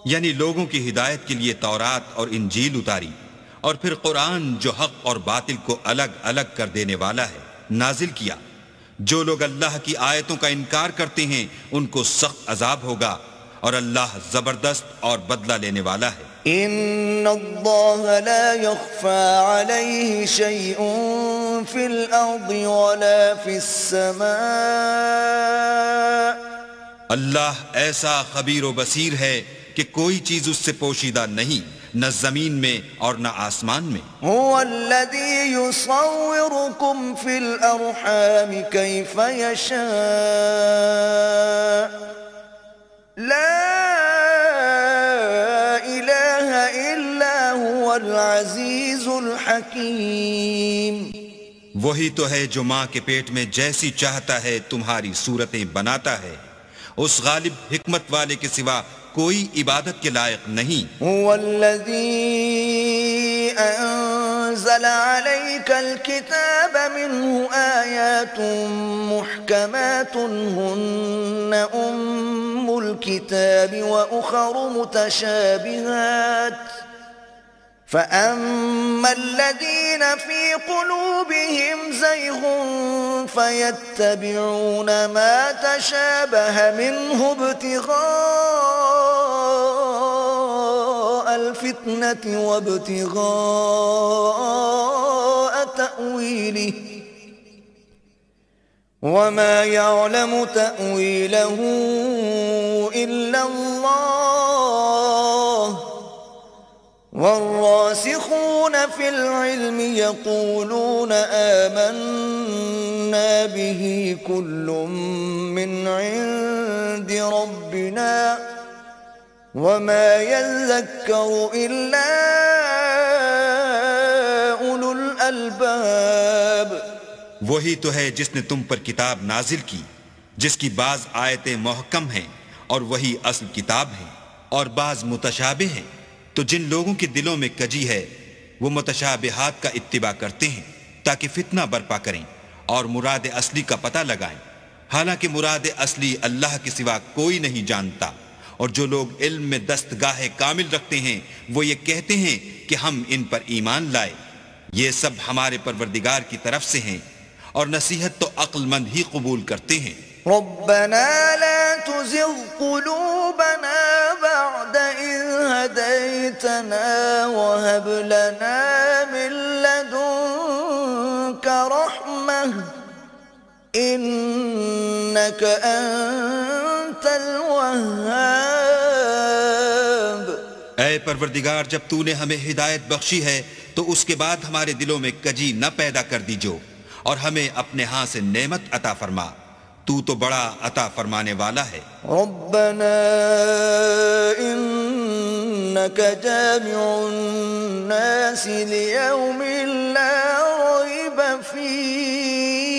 یعنی لوگوں کی ہدایت کے لیے تورات اور انجیل اتاری، اور پھر قرآن جو حق اور باطل کو الگ الگ کر دینے والا ہے نازل کیا۔ جو لوگ اللہ کی آیتوں کا انکار کرتے ہیں ان کو سخت عذاب ہوگا، اور اللہ زبردست اور بدلہ لینے والا ہے۔ ان اللہ لا يخفى عليه شيء في الارض ولا في السماء۔ اللہ ایسا خبیر و بصیر ہے کہ کوئی چیز اس سے پوشیدہ نہیں، نہ زمین میں اور نہ آسمان میں۔ هو الذي يصوركم في الارحام كيف يشاء، لا الہ الا هو العزیز الحکیم۔ وہی تو ہے جو ماں کے پیٹ میں جیسی چاہتا ہے تمہاری صورتیں بناتا ہے، اس غالب حکمت والے کے سوا کوئی عبادت کے لائق نہیں۔ هو الذي أنزل عليك الكتاب منه آيات محكمات هن أم الكتاب وأخر متشابهات فأما الذين في قلوبهم زيغ فيتبعون ما تشابه منه ابتغاء الفتنة وابتغاء تأويله وما يعلم تأويله إلا الله والراسخون في العلم يقولون آمنا به كل من عند ربنا وما يذكر إلا أولو الألباب وہی تو ہے جس نے تم پر کتاب نازل کی جس کی بعض آیتیں محکم ہیں اور وہی اصل کتاب ہے اور بعض متشابہ ہیں تو جن لوگوں کے دلوں میں کجی ہے وہ متشابہات کا اتباع کرتے ہیں تاکہ فتنہ برپا کریں اور مراد اصلی کا پتہ لگائیں، حالانکہ مراد اصلی اللہ کے سوا کوئی نہیں جانتا۔ اور جو لوگ علم میں دستگاہ کامل رکھتے ہیں وہ یہ کہتے ہیں کہ ہم ان پر ایمان لائے، یہ سب ہمارے پروردگار کی طرف سے ہیں اور نصیحت تو عقل مند ہی قبول کرتے ہیں۔ ربنا لا تزغ قلوبنا بعد إذ هديتنا وهب لنا من لدنك رحمة إنك أنت الوهاب۔ اے پروردگار، جب تو نے ہمیں ہدایت بخشی ہے تو اس کے بعد ہمارے دلوں میں کجی نہ پیدا کر دیجو اور ہمیں اپنے ہاں سے نعمت عطا فرما، تو تو بڑا عطا فرمانے والا ہے۔ ربنا انك جامع الناس ليوم لا ريب فيه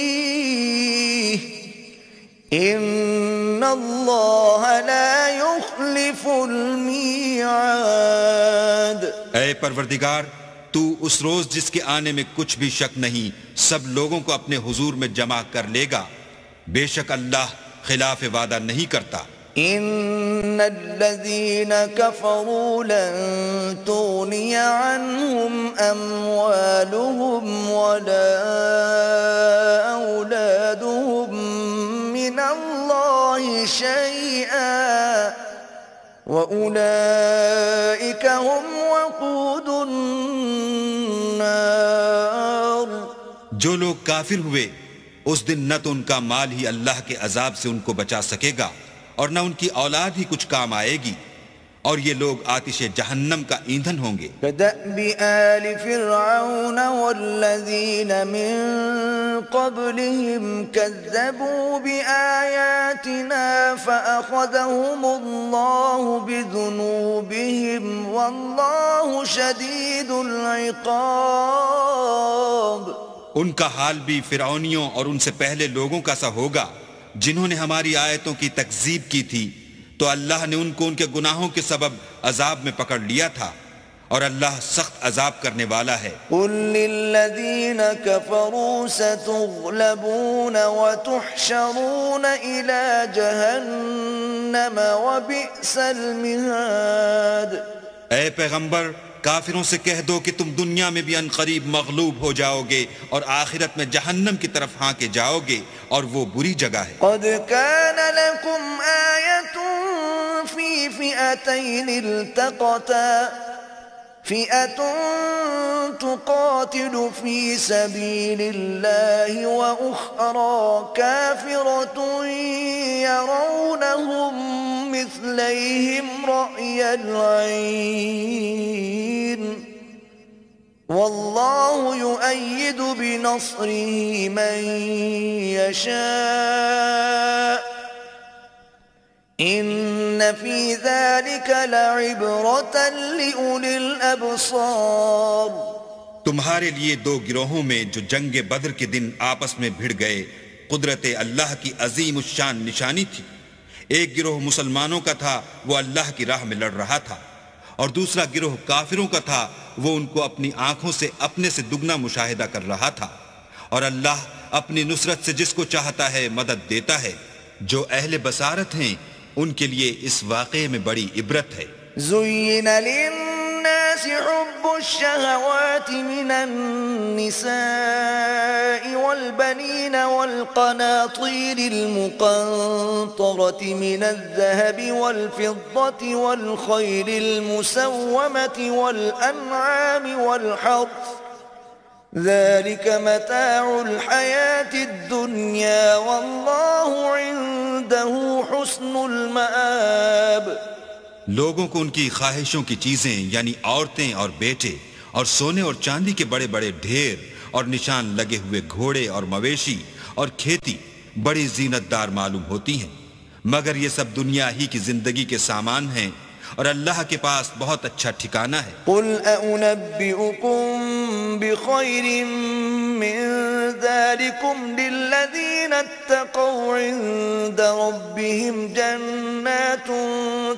ان الله لا يخلف الميعاد۔ اے پروردگار، تو اس روز جس کے آنے میں کچھ بھی شک نہیں سب لوگوں کو اپنے حضور میں جمع کر لے گا، بے شک اللہ خلاف وعدہ نہیں کرتا۔ ان الذين كفروا لن تغني عنهم اموالهم ولا اولادهم من الله شيئا واولئك هم وقود النار۔ جو لوگ کافر ہوئے اس دن نہ تو ان کا مال ہی اللہ کے عذاب سے ان کو بچا سکے گا اور نہ ان کی اولاد ہی کچھ کام آئے گی، اور یہ لوگ آتش جہنم کا ایندھن ہوں گے۔ كدأب آل فرعون والذين من قبلهم كذبوا بآياتنا فأخذهم الله بذنوبهم والله شديد العقاب۔ ان کا حال بھی فرعونیوں اور ان سے پہلے لوگوں کا سا ہوگا جنہوں نے ہماری آیتوں کی تکذیب کی تھی، تو اللہ نے ان کو ان کے گناہوں کے سبب عذاب میں پکڑ لیا تھا، اور اللہ سخت عذاب کرنے والا ہے۔ قل للذین كفروا ستغلبون وتحشرون إلى جہنم وبئس المہاد۔ اے پیغمبر، کافروں سے کہہ دو کہ تم دنیا میں بھی عنقریب مغلوب ہو جاؤ گے اور آخرت میں جہنم کی طرف ہانکے جاؤ گے، اور وہ بری جگہ ہے۔ قد كان لكم آية في فئتين التقتا فئة تقاتل في سبيل الله وأخرى كافرة يرونهم مثليهم رأي العين والله يؤيد بنصره من يشاء إن في ذلك لعبرة لأولي الأبصار۔ تمہارے لیے دو گروہوں میں جو جنگ بدر کے دن آپس میں بھڑ گئے قدرت اللہ کی عظیم الشان نشانی تھی۔ ایک گروہ مسلمانوں کا تھا، وہ اللہ کی راہ میں لڑ رہا تھا، اور دوسرا گروہ کافروں کا تھا، وہ ان کو اپنی آنکھوں سے اپنے سے دگنا مشاہدہ کر رہا تھا۔ اور اللہ اپنی نصرت سے جس کو چاہتا ہے مدد دیتا ہے۔ جو اہل بصارت ہیں ان کے لیے اس واقعے میں بڑی عبرت ہے۔ زين للناس حب الشهوات من النساء والبنين والقناطير المقنطرة من الذهب والفضة والخيل المسومة والأنعام والحرث ذلك متاع الحياة الدنيا والله عنده حسن المآب۔ لوگوں کو ان کی خواہشوں کی چیزیں یعنی عورتیں اور بیٹے اور سونے اور چاندی کے بڑے بڑے ڈھیر اور نشان لگے ہوئے گھوڑے اور مویشی اور کھیتی بڑی زینت دار معلوم ہوتی ہیں، مگر یہ سب دنیا ہی کی زندگی کے سامان ہیں اور اللہ کے پاس بہت اچھا ٹھکانہ ہے۔ قل أنبئكم بخير من ذلكم للذين اتقوا عند ربهم جنات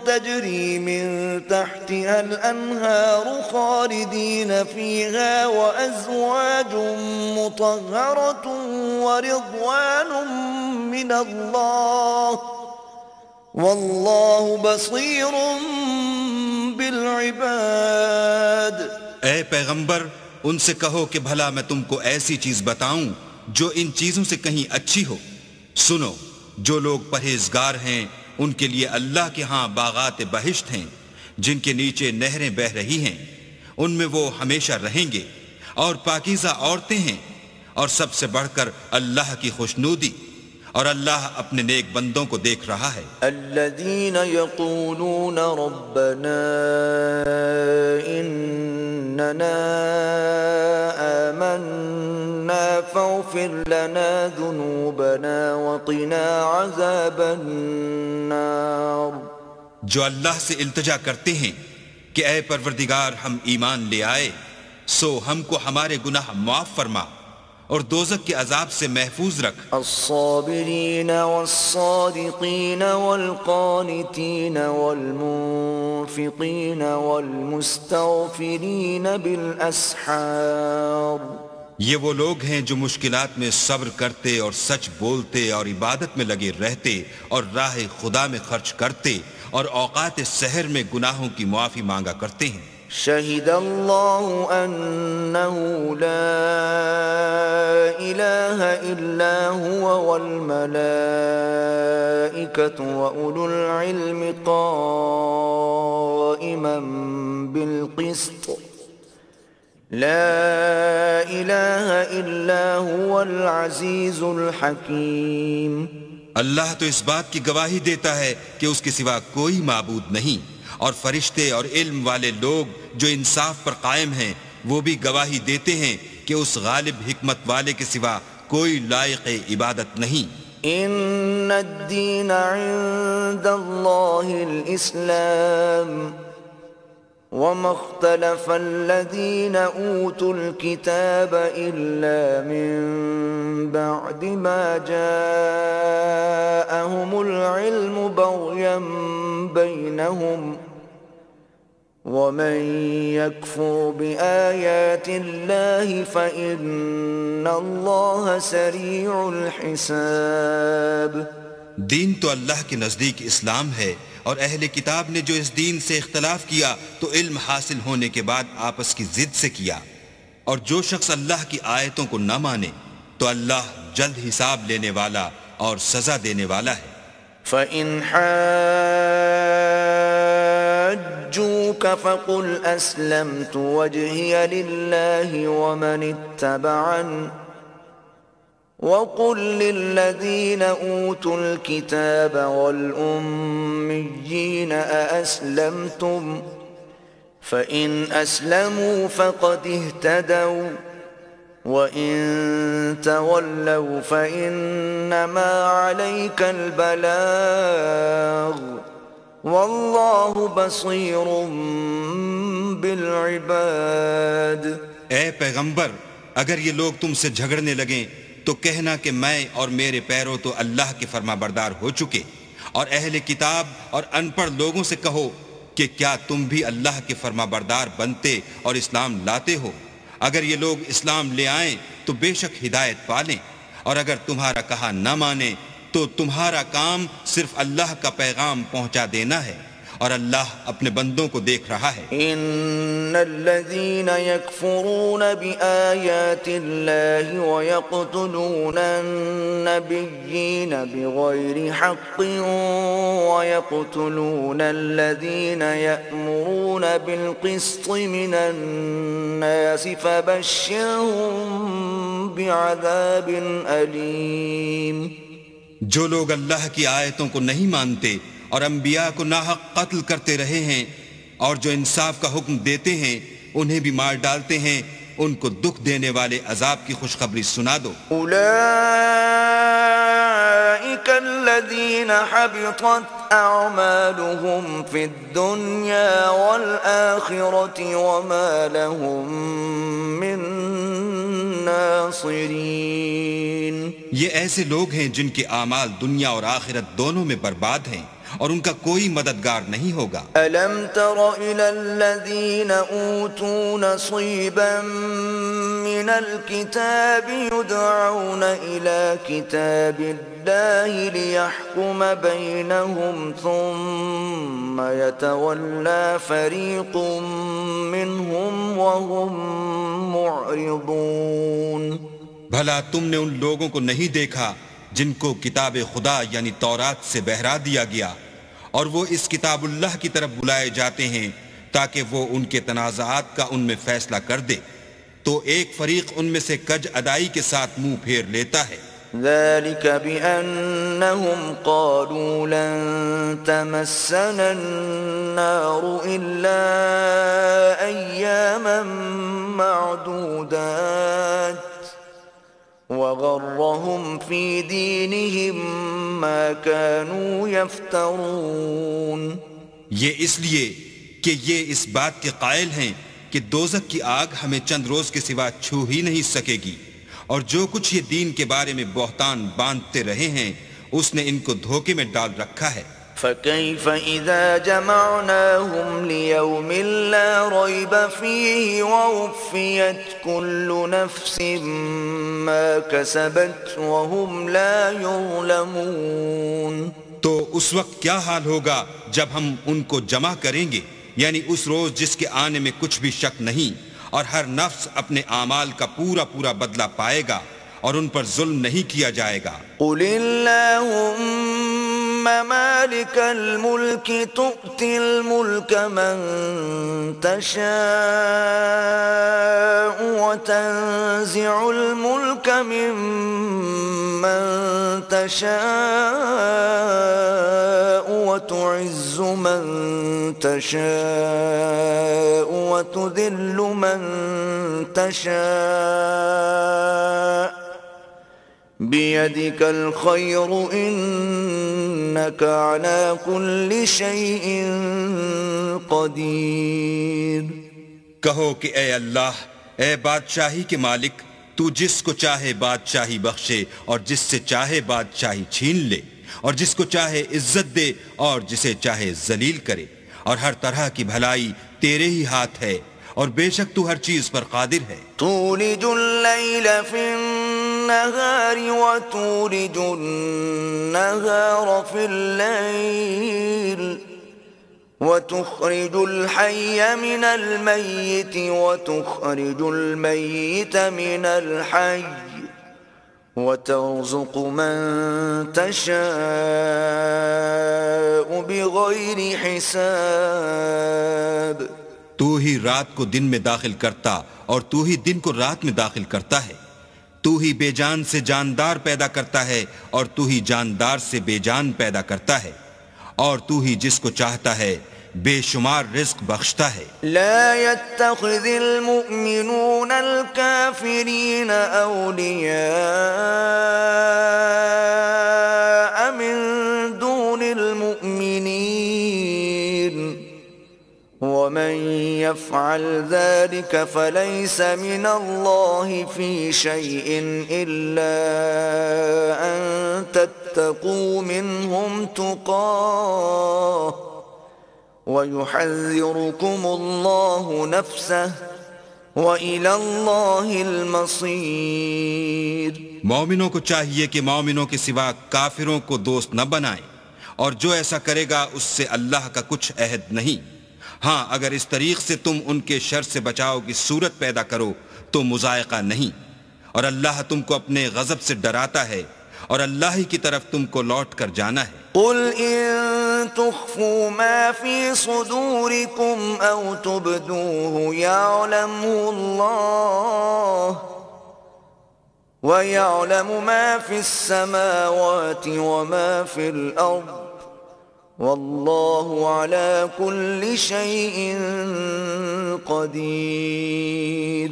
تجري من تحتها الأنهار خالدين فيها وأزواج مطهرة ورضوان من الله واللہ بصیر بالعباد۔ اے پیغمبر ان سے کہو کہ بھلا میں تم کو ایسی چیز بتاؤں جو ان چیزوں سے کہیں اچھی ہو۔ سنو، جو لوگ پرہیزگار ہیں ان کے لیے اللہ کے ہاں باغات بہشت ہیں جن کے نیچے نہریں بہہ رہی ہیں، ان میں وہ ہمیشہ رہیں گے، اور پاکیزہ عورتیں ہیں، اور سب سے بڑھ کر اللہ کی خوشنودی، اور اللہ اپنے نیک بندوں کو دیکھ رہا ہے۔ الذين يقولون ربنا إننا آمنا فاغفر لنا ذنوبنا وقنا عذاب النار۔ جو اللہ سے التجا کرتے ہیں کہ اے پروردگار ہم ایمان لے آئے سو ہم کو ہمارے گناہ معاف فرما اور دوزخ کے عذاب سے محفوظ رکھ۔ الصابرین والصادقین والقانتین والمنفقین والمستغفرین بالاسحار۔ یہ وہ لوگ ہیں جو مشکلات میں صبر کرتے اور سچ بولتے اور عبادت میں لگے رہتے اور راہ خدا میں خرچ کرتے اور اوقات سحر میں گناہوں کی معافی مانگا کرتے ہیں۔ شہد اللہ انہ لا الہ الا هو والملائکۃ واولو العلم قائما بالقسط لا الہ الا هو العزیز الحکیم۔ اللہ تو اس بات کی گواہی دیتا ہے کہ اس کے سوا کوئی معبود نہیں، اور فرشتے اور علم والے لوگ جو انصاف پر قائم ہیں وہ بھی گواہی دیتے ہیں کہ اس غالب حکمت والے کے سوا کوئی لائق عبادت نہیں۔ ان الدین عند اللہ الاسلام وما اختلف الذين اوتوا الكتاب الا من بعد ما جاءهم العلم بغيا بينهم ومن يكفر بآيات الله فإن الله سريع الحساب۔ دین تو اللہ کے نزدیک اسلام ہے، اور اہل کتاب نے جو اس دین سے اختلاف کیا تو علم حاصل ہونے کے بعد آپس کی ضد سے کیا، اور جو شخص اللہ کی آیتوں کو نہ مانے تو اللہ جلد حساب لینے والا اور سزا دینے والا ہے۔ فَإِنْ حَاجُّوكَ فَقُلْ أَسْلَمْتُ وَجْهِيَ لِلَّهِ وَمَنِ اتَّبَعَنِ وَقُلْ لِلَّذِينَ أُوتُوا الْكِتَابَ وَالْأُمِّيِّينَ أَأَسْلَمْتُمْ فَإِنْ أَسْلَمُوا فَقَدِ اهْتَدَوْا وَإِن تَوَلَّوْا فَإِنَّمَا عَلَيْكَ الْبَلَاغُ وَاللَّهُ بَصِيرٌ بِالْعِبَادِ۔ اے پیغمبر اگر یہ لوگ تم سے جھگڑنے لگیں تو کہنا کہ میں اور میرے پیرو تو اللہ کے فرما بردار ہو چکے، اور اہل کتاب اور ان پڑھ لوگوں سے کہو کہ کیا تم بھی اللہ کے فرما بردار بنتے اور اسلام لاتے ہو؟ اگر یہ لوگ اسلام لے آئیں تو بے شک ہدایت پالیں، اور اگر تمہارا کہا نہ مانے تو تمہارا کام صرف اللہ کا پیغام پہنچا دینا ہے، اور اللہ اپنے بندوں کو دیکھ رہا ہے۔ ان الذين يكفرون بآيات الله ويقتلون النبيين بغير حق ويقتلون الذين يأمرون بالقسط من الناس فبشرهم بعذاب أليم۔ جو لوگ اللہ کی آیتوں کو نہیں مانتے اور انبیاء کو ناحق قتل کرتے رہے ہیں اور جو انصاف کا حکم دیتے ہیں انہیں بھی مار ڈالتے ہیں، ان کو دکھ دینے والے عذاب کی خوشخبری سنا دو۔ اولئک الذین حبطت اعمالهم فی الدنیا والآخرة وما لهم من ناصرین۔ یہ ایسے لوگ ہیں جن کے اعمال دنیا اور آخرت دونوں میں برباد ہیں، اور ان کا کوئی مددگار نہیں ہوگا۔ أَلَمْ تَرَ إِلَى الَّذِينَ أُوتُوا نَصِيبًا مِنَ الْكِتَابِ يُدْعَوْنَ إِلَى كِتَابِ اللَّهِ لِيَحْكُمَ بَيْنَهُمْ ثُمَّ يَتَوَلَّى فَرِيقٌ مِّنْهُمْ وَهُمْ مُعْرِضُونَ۔ بھلا تم نے ان لوگوں کو نہیں دیکھا جن کو کتاب خدا یعنی تورات سے بہرا دیا گیا، اور وہ اس کتاب اللہ کی طرف بلائے جاتے ہیں تاکہ وہ ان کے تنازعات کا ان میں فیصلہ کر دے، تو ایک فریق ان میں سے کج ادائی کے ساتھ منہ پھیر لیتا ہے۔ ذلك بأنهم قالوا لن تمسنا النار إلا أياما معدودات وغرهم في دينهم ما كانوا يفترون۔ یہ اس لیے کہ یہ اس بات کے قائل ہیں کہ دوزخ کی آگ ہمیں چند روز کے سوا چھو ہی نہیں سکے گی، اور جو کچھ یہ دین کے بارے میں بہتان باندھتے رہے ہیں اس نے ان کو دھوکے میں ڈال رکھا ہے۔ فكيف إذا جمعناهم ليوم لا ريب فيه ووفيت كل نفس ما كسبت وهم لا يظلمون۔ تو اس وقت کیا حال ہوگا جب ہم ان کو جمع کریں گے، یعنی اس روز جس کے آنے میں کچھ بھی شک نہیں، اور ہر نفس اپنے اعمال کا پورا پورا بدلہ پائے گا اور ان پر ظلم نہیں کیا جائے گا۔ قل اللهم مالك الملك تؤتي الملك من تشاء وتنزع الملك ممن تشاء وتعز من تشاء وتذل من تشاء بيدك الخير إنك على كل شيء قدير۔ کہو کہ اے اللہ، اے بادشاہی کے مالک، تو جس کو چاہے بادشاہی بخشے اور جس سے چاہے بادشاہی چھین لے، اور جس کو چاہے عزت دے اور جسے چاہے ذلیل کرے، اور ہر طرح کی بھلائی تیرے ہی ہاتھ ہے، اور بے شک تو ہر چیز پر قادر ہے۔ تولج الليل في النهار وتولج النهار في الليل وتخرج الحي من الميت وتخرج الميت من الحي وترزق من تشاء بغير حساب۔ تو ہی رات کو دن میں داخل کرتا اور تو ہی دن کو رات میں داخل کرتا ہے، تو ہی بے جان سے جاندار پیدا کرتا ہے اور تو ہی جاندار سے بے جان پیدا کرتا ہے، اور تو ہی جس کو چاہتا ہے بے شمار رزق بخشتا ہے۔ لا يتخذ المؤمنون الكافرين أولياء من دون المؤمنين ومن يفعل ذلك فليس من الله في شيء إلا أن تتقوا منهم تقاه ويحذركم الله نفسه وَإِلَى اللَّهِ الْمَصِيرُ۔ مومنوں کو چاہیے کہ مومنوں کے سوا کافروں کو دوست نہ بنائیں، اور جو ایسا کرے گا اس سے اللہ کا کچھ عہد نہیں۔ ہاں اگر اس طریق سے تم ان کے شر سے بچاؤ کی صورت پیدا کرو تو مضائقہ نہیں، اور اللہ تم کو اپنے غضب سے ڈراتا ہے، اور اللہ ہی کی طرف تم کو لوٹ کر جانا ہے۔ قل إن تخفوا ما في صدوركم أو تبدوه يعلمه الله ويعلم ما في السماوات وما في الأرض والله على كل شيء قدير۔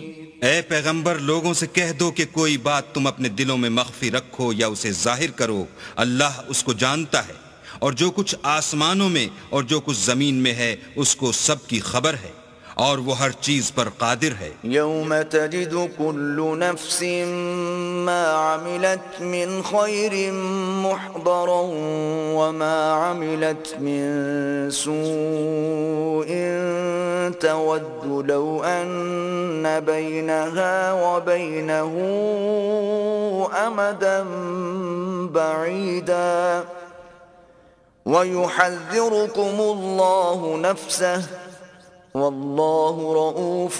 اے پیغمبر لوگوں سے کہہ دو کہ کوئی بات تم اپنے دلوں میں مخفی رکھو یا اسے ظاہر کرو، اللہ اس کو جانتا ہے، اور جو کچھ آسمانوں میں اور جو کچھ زمین میں ہے اس کو سب کی خبر ہے، اور وہ ہر چیز پر قادر ہے۔ یوم تجد كل نفس ما عملت من خیر محضرا وما عملت من سوء تود لو ان بينها وبينه امدا بعيدا ويحذركم الله نفسه واللہ رؤوف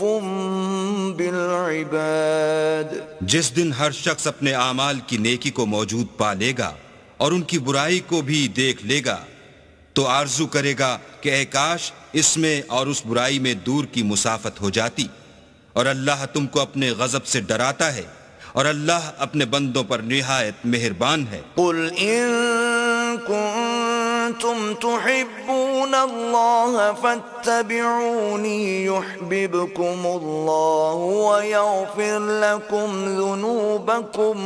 بالعباد۔ جس دن ہر شخص اپنے اعمال کی نیکی کو موجود پا لے گا اور ان کی برائی کو بھی دیکھ لے گا تو آرزو کرے گا کہ اے کاش اس میں اور اس برائی میں دور کی مسافت ہو جاتی، اور اللہ تم کو اپنے غضب سے ڈراتا ہے، اور اللہ اپنے بندوں پر نہایت مہربان ہے۔ قل ان کنتم تحبون اللہ فاتبعونی یحببکم اللہ ویغفر لکم ذنوبکم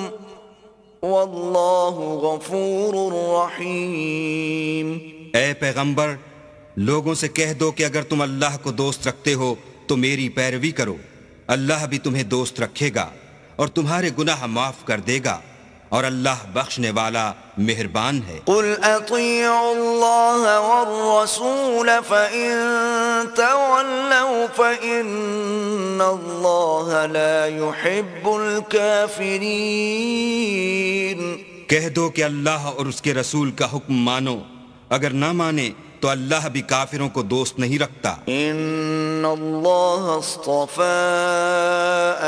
واللہ غفور رحیم۔ اے پیغمبر لوگوں سے کہہ دو کہ اگر تم اللہ کو دوست رکھتے ہو تو میری پیروی کرو، اللہ بھی تمہیں دوست رکھے گا اور تمہارے گناہ معاف کر دے گا، اور اللہ بخشنے والا مہربان ہے۔ قل اطیعوا اللہ والرسول فإن تولوا فإن اللہ لا يحب الكافرین۔ کہہ دو کہ اللہ اور اس کے رسول کا حکم مانو، اگر نہ مانے تو اللہ بھی کافروں کو دوست نہیں رکھتا۔ ان اللہ اصطفى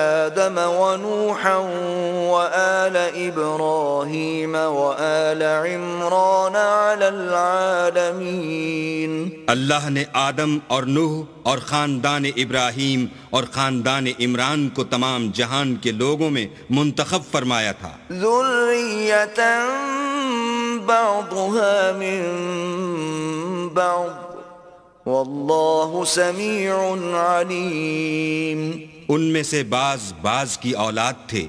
آدم ونوحا وآل ابراہیم وآل عمران علی العالمین۔ اللہ نے آدم اور نوح اور خاندان ابراہیم اور خاندان عمران کو تمام جہان کے لوگوں میں منتخب فرمایا تھا۔ ذریۃ بعضها من بعض واللہ سمیع علیم۔ ان میں سے بعض کی اولاد تھے،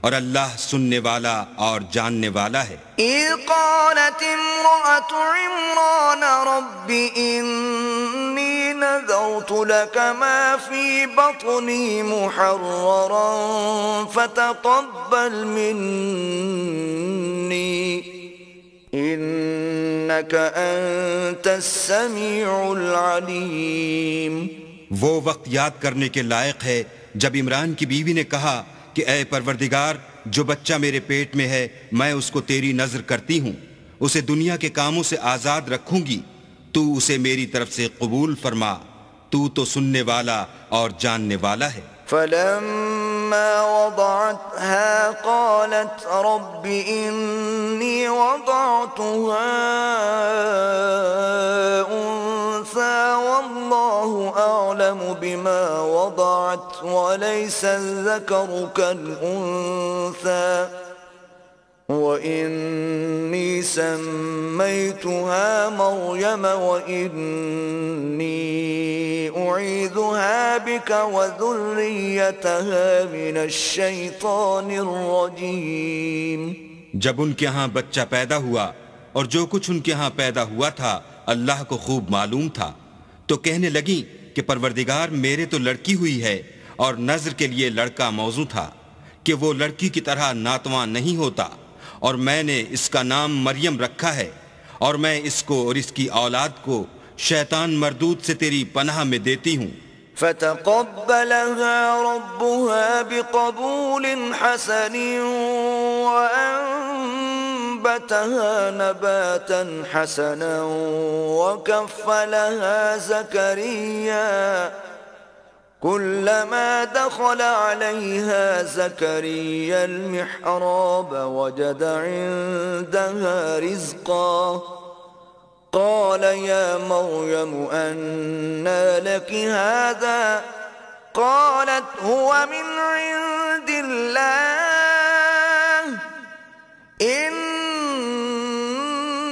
اور اللہ سننے والا اور جاننے والا ہے۔ اذ قالت امرأة عمران رب انی نذرت لك ما في بطني محررا فتقبل مني انك انت السمیع العلیم۔ وہ وقت یاد کرنے کے لائق ہے جب عمران کی بیوی نے کہا کہ اے پروردگار جو بچہ میرے پیٹ میں ہے میں اس کو تیری نذر کرتی ہوں، اسے دنیا کے کاموں سے آزاد رکھوں گی، تو اسے میری طرف سے قبول فرما، تو سننے والا اور جاننے والا ہے۔ فلما وضعتها قالت رب إني وضعتها أنثى والله أعلم بما وضعت وليس الذكر كالأنثى وإني سميتها مريم وإني أعيذها بك وذريتها من الشيطان الرجيم۔ جب ان کے ہاں بچہ پیدا ہوا اور جو کچھ ان کے ہاں پیدا ہوا تھا اللہ کو خوب معلوم تھا، تو کہنے لگیں کہ پروردگار میرے تو لڑکی ہوئی ہے، اور نذر کے لیے لڑکا موضوع تھا کہ وہ لڑکی کی طرح ناتواں نہیں ہوتا، اور میں نے اس کا نام مریم رکھا ہے، اور میں اس کو اور اس کی اولاد کو شیطان مردود سے تیری پناہ میں دیتی ہوں۔ فتقبلها ربها بقبول حسن وأنبتها نباتا حسنا وكفلها زكريا كلما دخل عليها زكريا المحراب وجد عندها رزقا قال يا مريم أنى لك هذا قالت هو من عند الله إن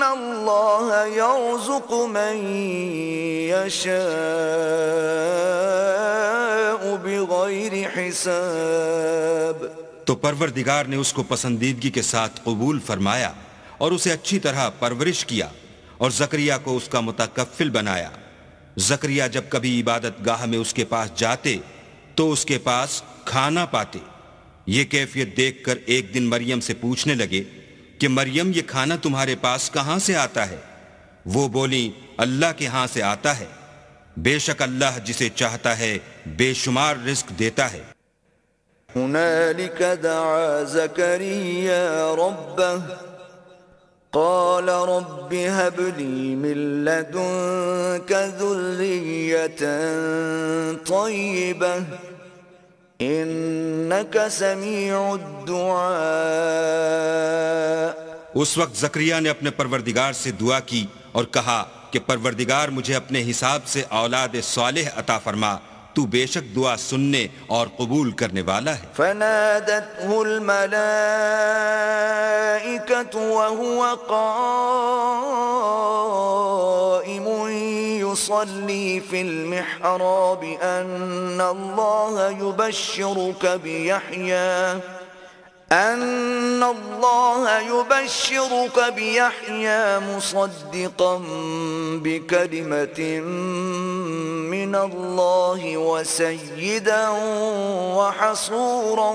الله يرزق من يشاء بغير حساب. تو پروردگار نے اس کو پسندیدگی کے ساتھ قبول فرمایا اور اسے اچھی طرح پرورش کیا اور زکریا کو اس کا متکفل بنایا. زکریا جب کبھی عبادت گاہ میں اس کے پاس جاتے تو اس کے پاس کھانا پاتے. یہ کیفیت دیکھ کر ایک دن مریم سے پوچھنے لگے کہ مریم یہ کھانا تمہارے پاس کہاں سے آتا ہے؟ وہ بولی اللہ کے ہاں سے آتا ہے. بے شک اللہ جسے چاہتا ہے بے شمار رزق دیتا ہے. هنالك دعا زكريا ربه قال رب هب لي من لدنك ذرية طيبة إنك سميع الدعاء. اس وقت زکریا نے اپنے پروردگار سے دعا کی اور کہا کہ پروردگار مجھے اپنے حساب سے اولاد صالح عطا فرما، تو بے شک دعا سننے اور قبول کرنے والا ہے. فنادته الملائكة وهو قائم يصلي في المحراب أن الله يبشرك بيحيى مصدقا بكلمة من الله وسيدا وحصورا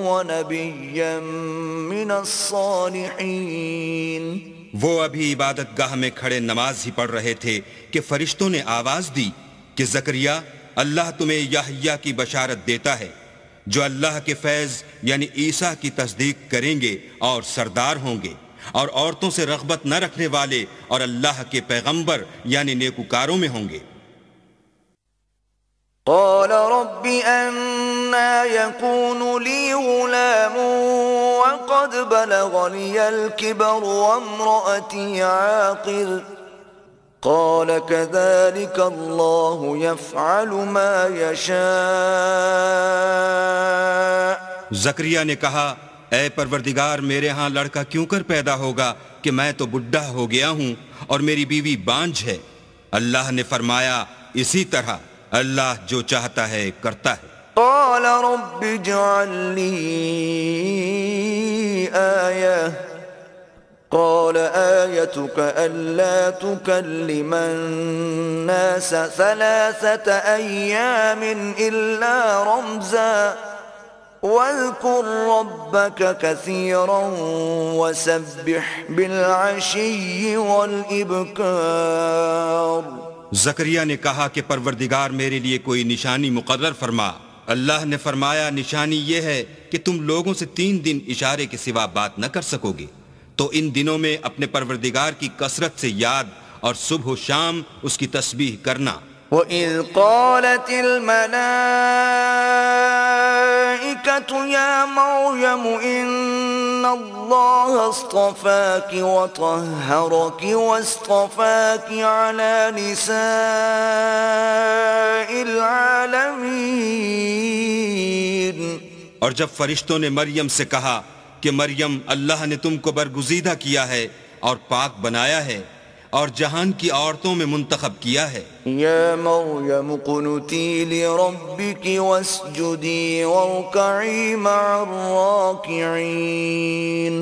ونبيا من الصالحين. وہ ابھی عبادت گاہ میں کھڑے نماز ہی پڑھ رہے تھے کہ فرشتوں نے آواز دی کہ زکریا اللہ تمہیں یحییٰ کی بشارت دیتا ہے جو اللہ کے فیض یعنی عیسیٰ کی تصدیق کریں گے اور سردار ہوں گے اور عورتوں سے رغبت نہ رکھنے والے اور اللہ کے پیغمبر یعنی نیکوکاروں میں ہوں گے. قال رب أنا يكون لي غلام وقد بلغني الكبر وامرأتي عاقر قال كذلك الله يفعل ما يشاء. زکریا نے کہا اے پروردگار میرے ہاں لڑکا کیوں کر پیدا ہوگا کہ میں تو بڈھا ہو گیا ہوں اور میری بیوی بانجھ ہے. اللہ نے فرمایا اسی طرح اللہ جو چاہتا ہے کرتا ہے. قال رب اجعل لي آية قال آيتك ألا تكلم الناس 3 أيام إلا رمزا واذكر ربك كثيرا وسبح بالعشي والإبكار. زکریا نے کہا کہ پروردگار میرے لیے کوئی نشانی مقرر فرما. اللہ نے فرمایا نشانی یہ ہے کہ تم لوگوں سے 3 دن اشارے کے سوا بات نہ کر سکو گے، تو ان دنوں میں اپنے پروردگار کی کثرت سے یاد اور صبح و شام اس کی تسبیح کرنا. وَإِذْ قَالَتِ الْمَلَائِكَةُ يَا مَرْيَمُ إِنَّ اللَّهَ اصْطَفَاكِ وَطَهَّرَكِ وَاصْطَفَاكِ عَلَى نِسَاءِ الْعَالَمِينَ. اور جب فرشتوں نے مریم سے کہا کہ مریم اللہ نے تم کو برگزیدہ کیا ہے اور پاک بنایا ہے اور جہان کی عورتوں میں منتخب کیا ہے. یا مریم قنتی لربک واسجدی وارکعی مع الراکعین.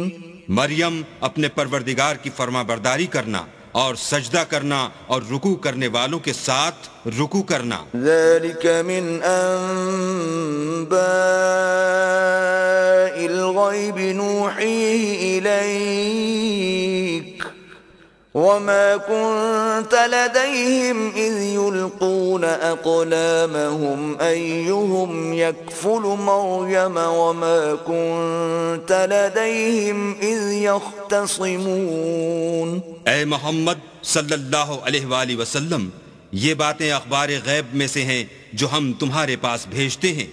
مریم اپنے پروردگار کی فرما برداری کرنا اور سجدہ کرنا اور رکوع کرنے والوں کے ساتھ رکوع کرنا. ذلك من انباء الغیب نوحیہ الیک وما كنت لديهم إذ يلقون أقلامهم أيهم يكفل مريم وما كنت لديهم إذ يختصمون. اے محمد صلی اللہ علیہ وآلہ وسلم، یہ باتیں اخبار غیب میں سے ہیں جو ہم تمہارے پاس بھیجتے ہیں،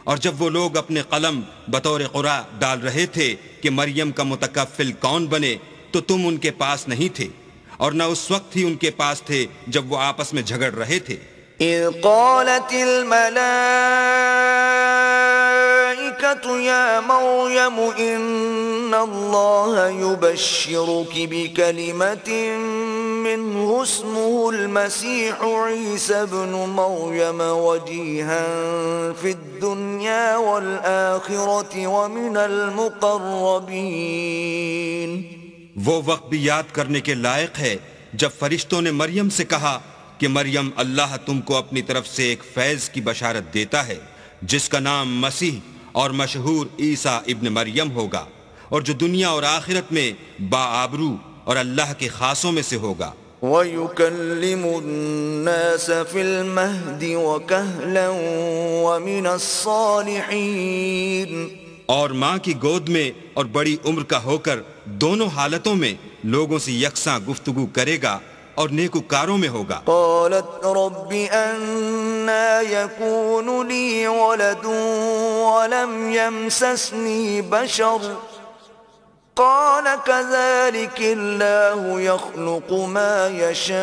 اور جب وہ لوگ اپنے قلم بطور قرعہ ڈال رہے تھے کہ مریم کا متکفل کون بنے تو تم ان کے پاس نہیں تھے، اور نہ اس وقت ہی ان کے پاس تھے جب وہ آپس میں جھگڑ رہے تھے. إذ قالت الملائكة يا مريم إن الله يبشرك بكلمة منه اسمه المسيح عيسى ابن مريم وجيها في الدنيا والآخرة ومن المقربين. وہ وقت بھی یاد کرنے کے لائق ہے جب فرشتوں نے مریم سے کہا کہ مریم اللہ تم کو اپنی طرف سے ایک فیض کی بشارت دیتا ہے جس کا نام مسیح اور مشہور عیسیٰ ابن مریم ہوگا، اور جو دنیا اور آخرت میں باآبرو اور اللہ کے خاصوں میں سے ہوگا. وَيُكَلِّمُ النَّاسَ فِي الْمَهْدِ وَكَهْلًا وَمِنَ الصَّالِحِينَ. اور ماں کی گود میں اور بڑی عمر کا ہو کر دونوں حالتوں میں لوگوں سے یکساں گفتگو کرے گا اور نیکوکاروں میں ہوگا. قالت رب أنا يكون لي ولد ولم يمسسني بشر قال كذلك الله يخلق ما يشاء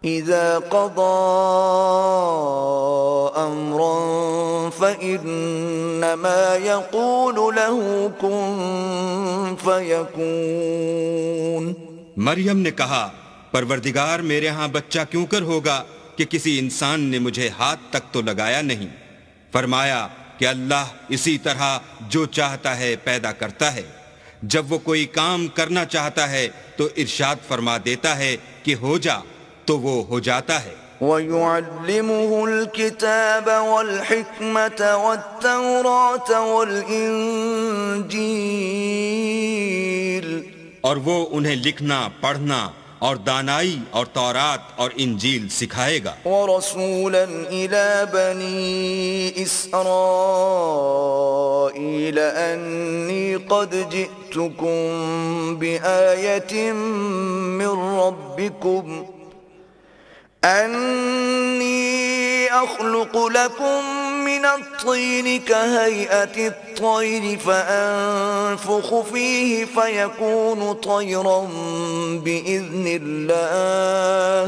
إذا قضى أمرا فإنما يقول له كن فيكون. مریم نے کہا پروردگار میرے ہاں بچہ کیوں کر ہوگا کہ کسی انسان نے مجھے ہاتھ تک تو لگایا نہیں. فرمایا کہ اللہ اسی طرح جو چاہتا ہے پیدا کرتا ہے، جب وہ کوئی کام کرنا چاہتا ہے تو ارشاد فرما دیتا ہے کہ ہو جا تو وہ ہو جاتا ہے. وَيُعَلِّمُهُ الْكِتَابَ وَالْحِكْمَةَ وَالتَّوْرَاةَ وَالْإِنْجِيلَ. اور وہ انہیں لکھنا، پڑھنا اور دانائی اور تورات اور انجیل سکھائے گا. وَرَسُولًا إِلَى بَنِي إِسْرَائِيلَ أَنِّي قَدْ جِئْتُكُمْ بِآيَةٍ مِّن رَّبِّكُمْ أَنِّي أَخْلُقُ لَكُم مِّنَ الطِّينِ كَهَيْئَةِ الطَّيْرِ فَأَنفُخُ فِيهِ فَيَكُونُ طَيْرًا بِإِذْنِ اللَّهِ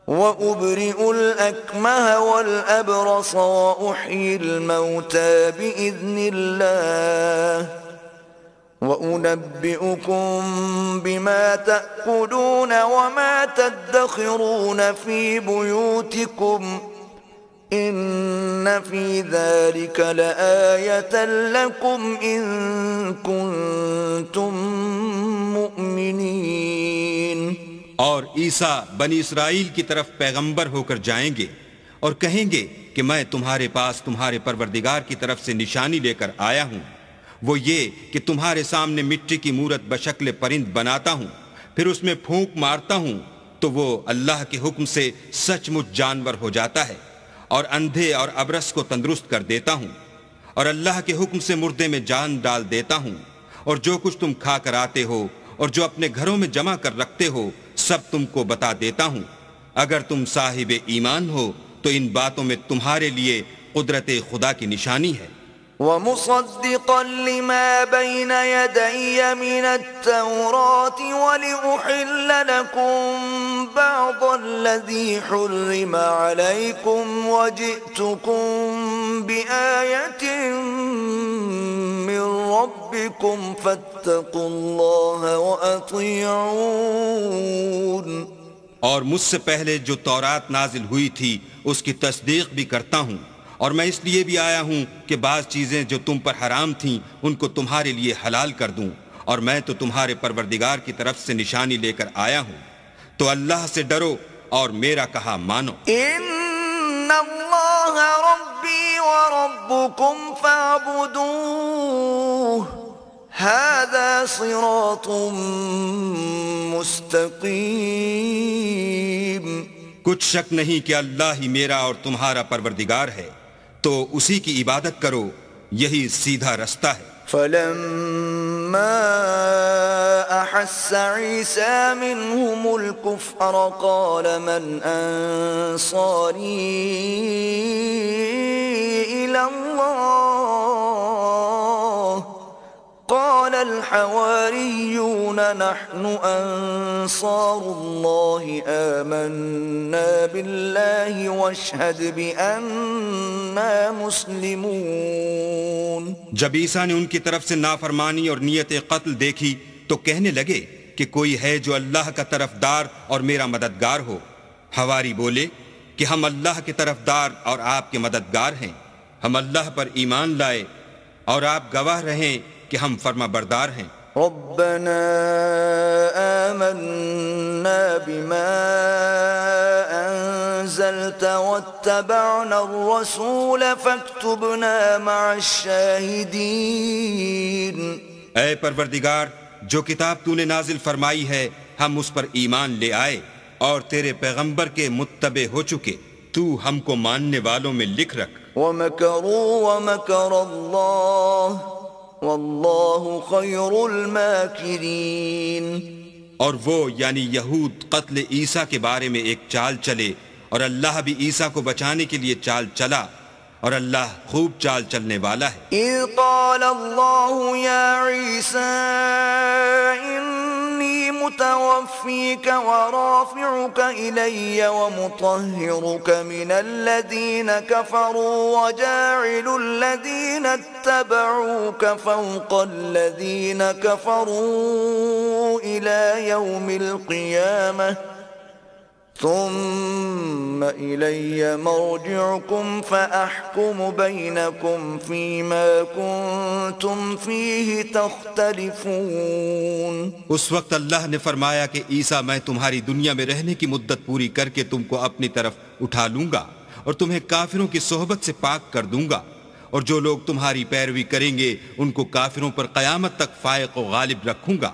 وَأُبْرِئُ الْأَكْمَهَ وَالْأَبْرَصَ وَأُحْيِي الْمَوْتَى بِإِذْنِ اللَّهِ وَأُنَبِّئُكُم بِمَا تَأْكُلُونَ وَمَا تَدَّخِرُونَ فِي بُيُوتِكُمْ إِنَّ فِي ذَلِكَ لَآيَةً لَكُمْ إِن كُنتُم مُّؤْمِنِينَ. اور عیسیٰ بنی اسرائیل کی طرف پیغمبر ہو کر جائیں گے اور کہیں گے کہ میں تمہارے پاس تمہارے پروردگار کی طرف سے نشانی لے کر آیا ہوں، وہ یہ کہ تمہارے سامنے مٹی کی مورت بشکل پرند بناتا ہوں، پھر اس میں پھونک مارتا ہوں تو وہ اللہ کے حکم سے سچ مچ جانور ہو جاتا ہے، اور اندھے اور ابرص کو تندرست کر دیتا ہوں، اور اللہ کے حکم سے مردے میں جان ڈال دیتا ہوں، اور جو کچھ تم کھا کر آتے ہو اور جو اپنے گھروں میں جمع کر رکھتے ہو سب تم کو بتا دیتا ہوں. اگر تم صاحب ایمان ہو تو ان باتوں میں تمہارے لیے قدرت خدا کی نشانی ہے. وَمُصَدِّقًا لِمَا بَيْنَ يَدَيَّ مِنَ التَّوْرَاةِ وَلِأُحِلَّ لَكُمْ بَعْضَ الَّذِي حُرِّمَ عَلَيْكُمْ وَجِئْتُكُمْ بِآيَةٍ مِّن رَّبِّكُمْ فَاتَّقُوا اللَّهَ وَأَطِيعُونِ. اور مجھ سے پہلے جو تورات نازل ہوئی تھی اس کی تصدیق بھی کرتا ہوں، اور میں اس لیے بھی آیا ہوں کہ بعض چیزیں جو تم پر حرام تھیں ان کو تمہارے لیے حلال کر دوں، اور میں تو تمہارے پروردگار کی طرف سے نشانی لے کر آیا ہوں. تو اللہ سے ڈرو اور میرا کہا مانو. ان اللہ ربی وربکم فاعبدوہ هذا صراط مستقیم. کچھ شک نہیں کہ اللہ ہی میرا اور تمہارا پروردگار ہے، تو اسی کی عبادت کرو، یہی سیدھا رستہ ہے۔ فلما أحس عيسى منهم الكفر قال من أنصاري إلى الله قال الحواريون نحن أنصار الله آمنا بالله واشهد بأننا مسلمون۔ جب عیسیٰ نے ان کی طرف سے نافرمانی اور نیت قتل دیکھی تو کہنے لگے کہ کوئی ہے جو اللہ کا طرفدار اور میرا مددگار ہو۔ حواری بولے کہ ہم اللہ کے طرفدار اور آپ کے مددگار ہیں، ہم اللہ پر ایمان لائے اور آپ گواہ رہیں کہ ہم فرما بردار ہیں۔ ربنا آمنا بما أنزلت واتبعنا الرسول فاكتبنا مع الشاهدين۔ اے پروردگار، جو کتاب تو نے نازل فرمائی ہے ہم اس پر ایمان لے آئے اور تیرے پیغمبر کے متبع ہو چکے، تو ہم کو ماننے والوں میں لکھ رکھ۔ ومكروا ومكر الله والله خير الماكرين۔ اور وہ یعنی یہود قتل عیسیٰ کے بارے میں ایک چال چلے اور اللہ بھی عیسیٰ کو بچانے کے لیے چال چلا، اور اللہ خوب چال چلنے والا ہے۔ اذ قال الله يا عيسى إني متوفيك ورافعك إلي ومطهرك من الذين كفروا وجاعل الذين اتبعوك فوق الذين كفروا إلى يوم القيامة ثم إلي مرجعكم فأحكم بينكم فيما كنتم فيه تختلفون۔ اس وقت اللہ نے فرمایا کہ عیسیٰ میں تمہاری دنیا میں رہنے کی مدت پوری کر کے تم کو اپنی طرف اٹھا لوں گا اور تمہیں کافروں کی صحبت سے پاک کر دوں گا، اور جو لوگ تمہاری پیروی کریں گے ان کو کافروں پر قیامت تک فائق و غالب رکھوں گا۔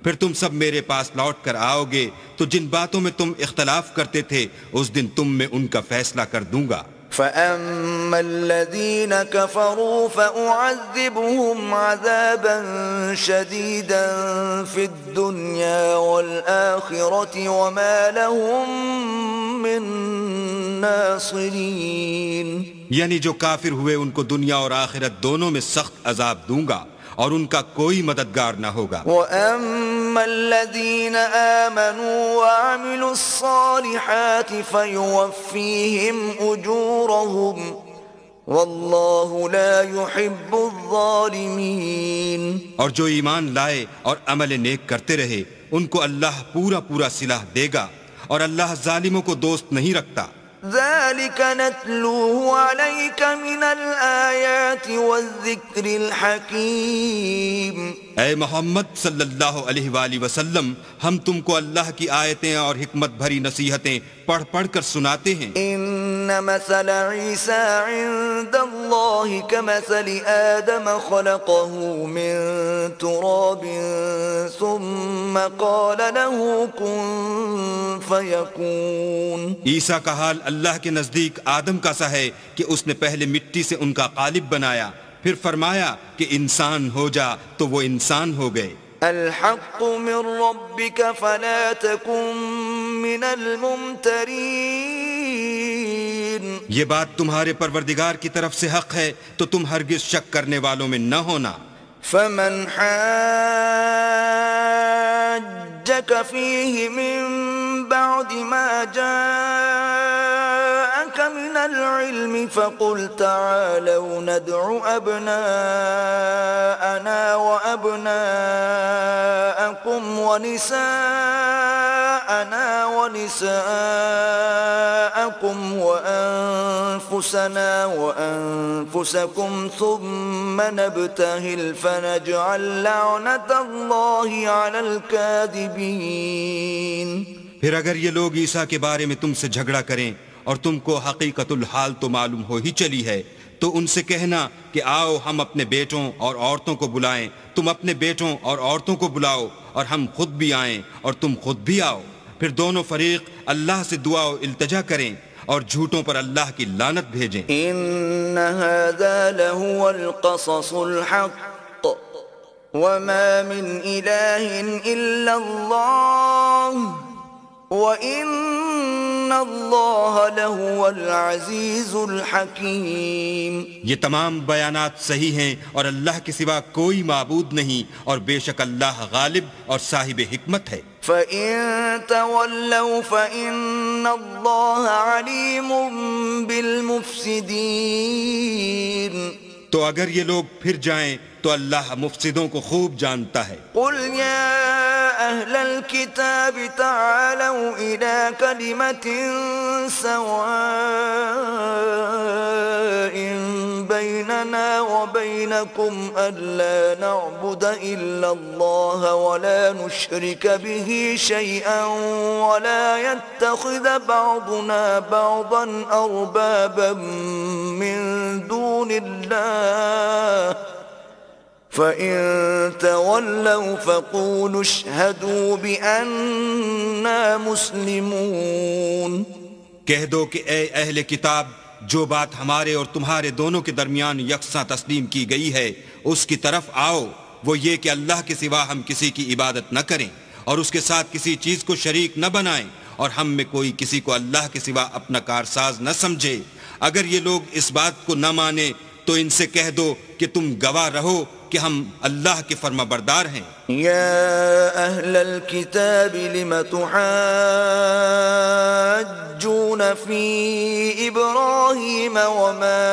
پھر تم سب میرے پاس لوٹ کر آؤ گے تو جن باتوں میں تم اختلاف کرتے تھے اس دن تم میں ان کا فیصلہ کر دوں گا۔ فَأَمَّا الَّذِينَ كَفَرُوا فَأُعَذِّبُهُمْ عَذَابًا شَدِيدًا فِي الدُّنْيَا وَالْآخِرَةِ وَمَا لَهُم مِّن نَاصِرِينَ۔ یعنی جو کافر ہوئے ان کو دنیا اور آخرت دونوں میں سخت عذاب دوں گا اور ان کا کوئی مددگار نہ ہوگا۔ وَأَمَّا الَّذِينَ آمَنُوا وَعَمِلُوا الصَّالِحَاتِ فَيُوَفِّيهِمْ أُجُورَهُمْ وَاللَّهُ لَا يُحِبُّ الظَّالِمِينَ۔ اور جو ایمان لائے اور عمل نیک کرتے رہے ان کو اللہ پورا پورا صلہ دے گا، اور اللہ ظالموں کو دوست نہیں رکھتا۔ ذلك نتلوه عليك من الآيات والذكر الحكيم۔ اے محمد صلی اللہ علیہ وآلہ وسلم، ہم تم کو اللہ کی آیتیں اور حکمت بھری نصیحتیں پڑھ پڑھ کر سناتے ہیں۔ ان مثل عیسیٰ عند اللہ كمثل آدم خلقه من تراب ثم قال له كن فيكون۔ عیسیٰ کا حال اللہ کے نزدیک آدم کا سا ہے کہ اس نے پہلے مٹی سے ان کا قالب بنایا، پھر فرمایا کہ انسان ہو جا تو وہ انسان ہو گئے۔ الحق من ربك فلا تكن من الممترین۔ یہ بات تمہارے پروردگار کی طرف سے حق ہے تو تم ہرگز شک کرنے والوں میں نہ ہونا۔ فمن حاجك فيه من بعد ما جاءك من العلم فقل تعالوا ندع أبناءنا وأبناءكم ونساءنا ونساءكم وأنفسنا وأنفسكم ثم نبتهل فنجعل لعنة الله على الكاذبين۔ پھر اگر یہ لوگ عیسیٰ کے بارے میں تم سے جھگڑا کریں اور تم کو حقیقت الحال تو معلوم ہو ہی چلی ہے، تو ان سے کہنا کہ آؤ ہم اپنے بیٹوں اور عورتوں کو بلائیں، تم اپنے بیٹوں اور عورتوں کو بلاؤ اور ہم خود بھی آئیں اور تم خود بھی آؤ، پھر دونوں فریق اللہ سے دعا و التجا کریں اور جھوٹوں پر اللہ کی لعنت بھیجیں۔ إن هذا لهو القصص الحق وما من إله إلا الله وإن الله لهو العزيز الحكيم۔ یہ تمام بیانات صحیح ہیں اور اللہ کے سوا کوئی معبود نہیں اور بے شک اللہ غالب اور صاحب حکمت ہے۔ فَإِن تَوَلَّوْا فَإِنَّ اللَّهَ عَلِيمٌ بِالْمُفْسِدِينَ۔ تو اگر یہ لوگ پھر جائیں تو اللہ مفسدوں کو خوب جانتا ہے۔ قُلْ يَا أَهْلَ الْكِتَابِ تَعَالَوْا إِلَى كَلِمَةٍ سَوَاءٍ بَيْنَنَا وَبَيْنَكُمْ أَلَّا نَعْبُدَ إِلَّا اللَّهَ وَلَا نُشْرِكَ بِهِ شَيْئًا وَلَا يَتَّخِذَ بَعْضُنَا بَعْضًا أَرْبَابًا مِّن دُونِ اللَّهِ فَإِن تَوَلَّوْا فَقُولُوا اشْهَدُوا بِأَنَّا مُسْلِمُونَ۔ کہہ دو کہ اے اہل کتاب، جو بات ہمارے اور تمہارے دونوں کے درمیان یکساں تسلیم کی گئی ہے اس کی طرف آؤ، وہ یہ کہ اللہ کے سوا ہم کسی کی عبادت نہ کریں اور اس کے ساتھ کسی چیز کو شریک نہ بنائیں، اور ہم میں کوئی کسی کو اللہ کے سوا اپنا کارساز نہ سمجھے۔ اگر یہ لوگ اس بات کو نہ مانیں تو ان سے کہہ دو کہ تم گواہ رہو کہ ہم اللہ کے فرما بردار ہیں۔ يا أهل الكتاب لم تحاجون في إبراهيم وما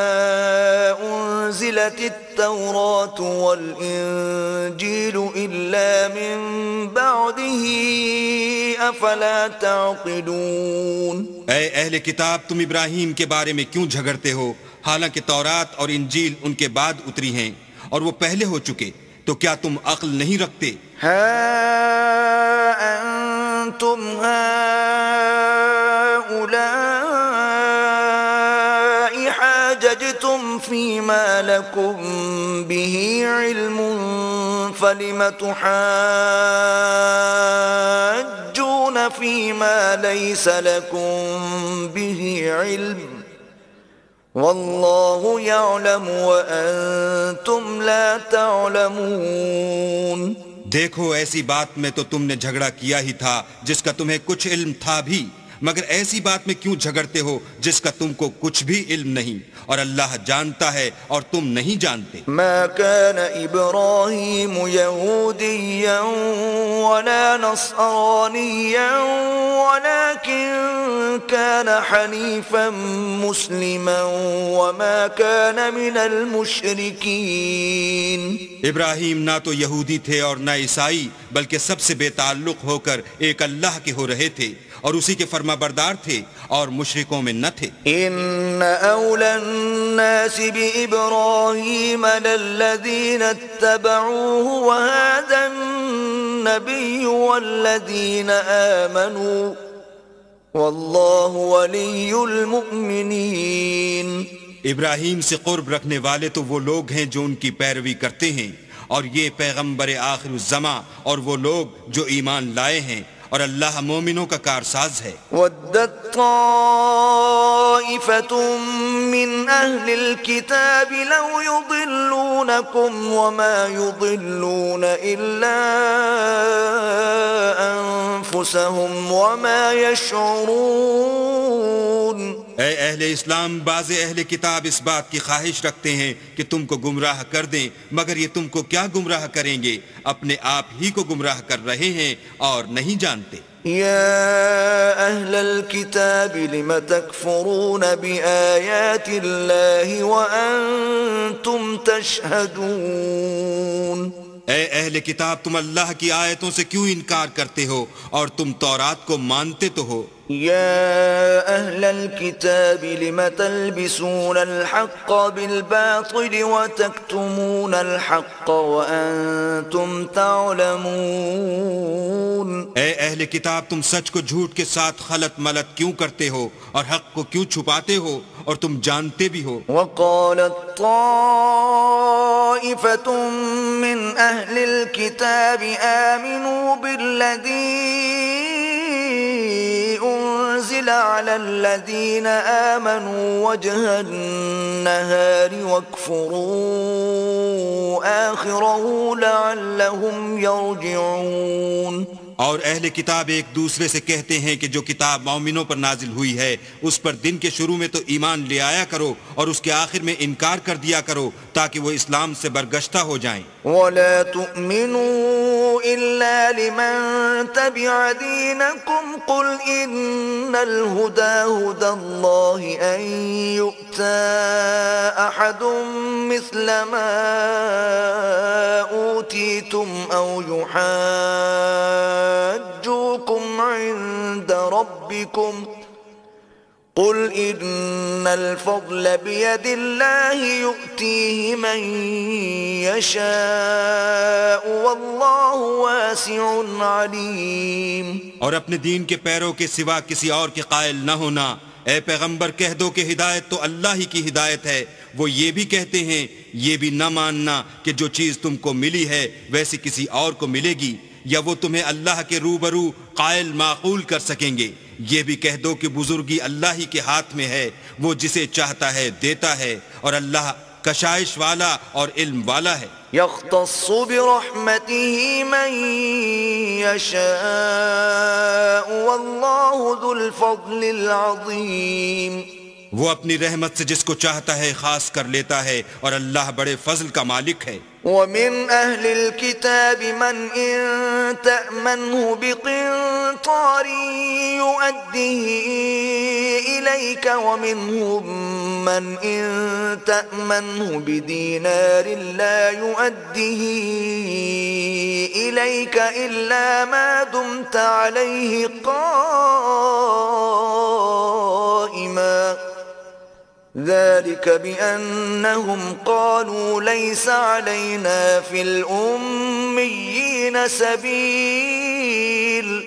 أنزلت التوراة والإنجيل إلا من بعده أفلا تعقلون۔ اے اہل کتاب، تم ابراہیم کے بارے میں کیوں جھگڑتے ہو حالانکہ تورات اور انجیل ان کے بعد اتری ہیں اور وہ پہلے ہو چکے، تو کیا تم عقل نہیں رکھتے؟ ها أنتم هؤلاء حاججتم فيما لكم به علم فلم تحاجون فيما ليس لكم به علم واللہ یعلم وانتم لا تعلمون۔ دیکھو ایسی بات میں تو تم نے جھگڑا کیا ہی تھا جس کا تمہیں کچھ علم تھا بھی، مگر ایسی بات میں کیوں جھگڑتے ہو جس کا تم کو کچھ بھی علم نہیں، اور اللہ جانتا ہے اور تم نہیں جانتے۔ ما كان ابراہیم یہودیا ولا نصرانیا ولكن كان حنیفا مسلما وما كان من المشرکین۔ ابراہیم نہ تو یہودی تھے اور نہ عیسائی، بلکہ سب سے بے تعلق ہو کر ایک اللہ کے ہو رہے تھے اور اسی کے فرما بردار تھے اور مشرکوں میں نہ تھے۔ ان اولی الناس بابراہیم للذین اتبعوه وهذا النبی والذین آمنوا واللہ ولی المؤمنین۔ ابراہیم سے قرب رکھنے والے تو وہ لوگ ہیں جو ان کی پیروی کرتے ہیں، اور یہ پیغمبر آخر الزماں اور وہ لوگ جو ایمان لائے ہیں، اور اللہ مومنوں کا کارساز ہے۔ وَدَّتْ طَائِفَةٌ مِّنْ أَهْلِ الْكِتَابِ لَوْ يُضِلُّونَكُمْ وَمَا يُضِلُّونَ إِلَّا أَنفُسَهُمْ وَمَا يَشْعُرُونَ۔ اے اہل اسلام، بعض اہل کتاب اس بات کی خواہش رکھتے ہیں کہ تم کو گمراہ کر دیں، مگر یہ تم کو کیا گمراہ کریں گے، اپنے آپ ہی کو گمراہ کر رہے ہیں اور نہیں جانتے۔ یا اہل الکتاب لم تکفرون بآیات اللہ وانتم تشہدون۔ اے اہل کتاب، تم اللہ کی آیتوں سے کیوں انکار کرتے ہو اور تم تورات کو مانتے تو ہو۔ يا أهل الكتاب لم تلبسون الحق بالباطل وتكتمون الحق وأنتم تعلمون. اے اہل کتاب، تم سچ کو جھوٹ کے ساتھ خلط ملط کیوں کرتے ہو اور حق کو کیوں چھپاتے ہو اور تم جانتے بھی ہو؟ وقالت طائفة من أهل الكتاب آمنوا بالذي أنزل على الذين آمنوا وجه النهار واكفروا آخره لعلهم يرجعون. اور اہل کتاب ایک دوسرے سے کہتے ہیں کہ جو کتاب مومنوں پر نازل ہوئی ہے اس پر دن کے شروع میں تو ایمان لے آیا کرو اور اس کے آخر میں انکار کر دیا کرو تاکہ وہ اسلام سے برگشتہ ہو جائیں. ولا تؤمنوا إلا لمن تبع دينكم قل إن الهدى هدى الله أن يؤتى أحد مثل ما أوتيتم أو يحاجوكم عند ربكم قل إن الفضل بيد الله يؤتيه من يشاء والله واسع عليم. اور اپنے دین کے پیروں کے سوا کسی اور کے قائل نہ ہونا. اے پیغمبر کہہ دو کہ ہدایت تو اللہ ہی کی ہدایت ہے. وہ یہ بھی کہتے ہیں یہ بھی نہ ماننا کہ جو چیز تم کو ملی ہے ویسی کسی اور کو ملے گی یا وہ تمہیں اللہ کے روبرو قائل معقول کر سکیں گے. یہ بھی کہہ دو کہ بزرگی اللہ ہی کے ہاتھ میں ہے، وہ جسے چاہتا ہے دیتا ہے اور اللہ کشائش والا اور علم والا ہے. يختص برحمته من يشاء والله ذو الفضل العظيم. وہ اپنی رحمت سے جس کو چاہتا ہے خاص کر لیتا ہے اور اللہ بڑے فضل کا مالک ہے. ومن أهل الكتاب من إن تأمنه بقنطار يؤديه إليك ومنهم من إن تأمنه بدينار لا يؤديه إليك إلا ما دمت عليه قائما ذلك بأنهم قالوا ليس علينا في الأميين سبيل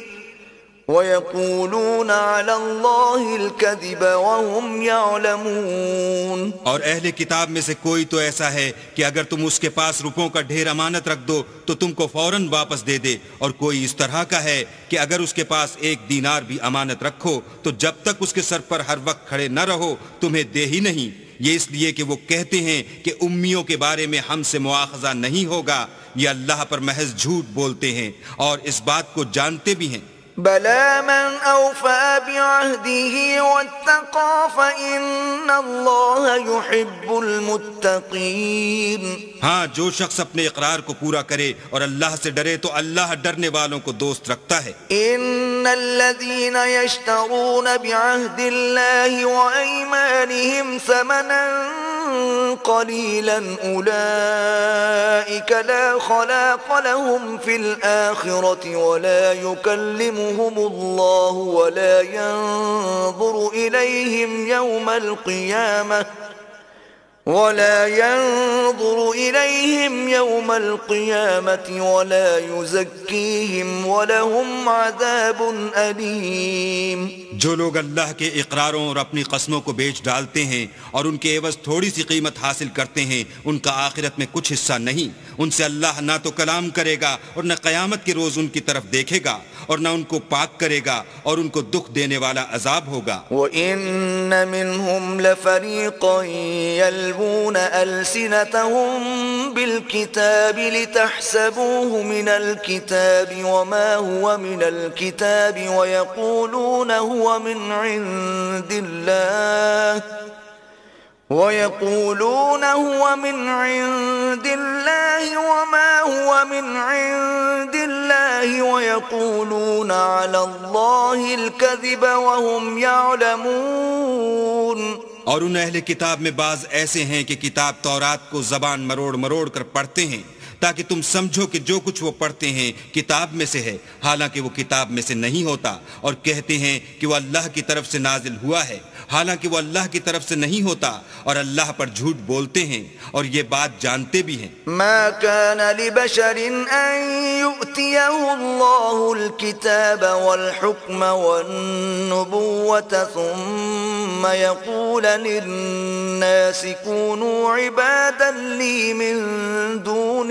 ويقولون على الله الكذب وهم يعلمون. اور اہل کتاب میں سے کوئی تو ایسا ہے کہ اگر تم اس کے پاس روپوں کا ڈھیر امانت رکھ دو تو تم کو فوراً واپس دے دے، اور کوئی اس طرح کا ہے کہ اگر اس کے پاس 1 دینار بھی امانت رکھو تو جب تک اس کے سر پر ہر وقت کھڑے نہ رہو تمہیں دے ہی نہیں. یہ اس لیے کہ وہ کہتے ہیں کہ امیوں کے بارے میں ہم سے مواخذہ نہیں ہوگا. یہ اللہ پر محض جھوٹ بولتے ہیں اور اس بات کو جانتے بھی ہیں. بلى من أوفى بعهده واتقى فإن الله يحب المتقين. ہاں، جو شخص اپنے اقرار کو پورا کرے اور اللہ سے ڈرے تو اللہ ڈرنے والوں کو دوست رکھتا ہے. إن الذين يشترون بعهد الله وأيمانهم ثمنا قليلا أولئك لا خلاق لهم في الآخرة ولا يكلمهم الله ولا ينظر إليهم يوم القيامة ولا يزكيهم ولهم عذاب أليم. جو لوگ اللہ کے اقراروں اور اپنی قسموں کو بیچ ڈالتے ہیں اور ان کے عوض تھوڑی سی قیمت حاصل کرتے ہیں ان کا آخرت میں کچھ حصہ نہیں. ان سے اللہ نہ تو کلام کرے گا اور نہ قیامت کے روز ان کی طرف دیکھے گا اور نہ ان کو پاک کرے گا اور ان کو دکھ دینے والا عذاب ہوگا. وَإِنَّ مِنْهُمْ لَفَرِيقًا يَلْوُونَ أَلْسِنَتَهُمْ بِالْكِتَابِ لِتَحْسَبُوهُ مِنَ الْكِتَابِ وَمَا هُوَ مِنَ الْكِتَابِ وَيَقُولُونَ هُوَ مِنْ عِنْدِ اللَّهِ وما هو من عند الله ويقولون على الله الكذب وهم يعلمون. اور ان اہل کتاب میں بعض ایسے ہیں کہ کتاب تورات کو زبان مروڑ مروڑ کر پڑھتے ہیں تاکہ تم سمجھو کہ جو کچھ وہ پڑھتے ہیں کتاب میں سے ہے، حالانکہ وہ کتاب میں سے نہیں ہوتا، اور کہتے ہیں کہ وہ اللہ کی طرف سے نازل ہوا ہے، حالانکہ وہ اللہ کی طرف سے نہیں ہوتا، اور اللہ پر جھوٹ بولتے ہیں اور یہ بات جانتے بھی ہیں۔ ما كان لبشر أن يؤتيه الله الكتاب والحكم والنبوة ثم يقول للناس كونوا عبادا لي من دون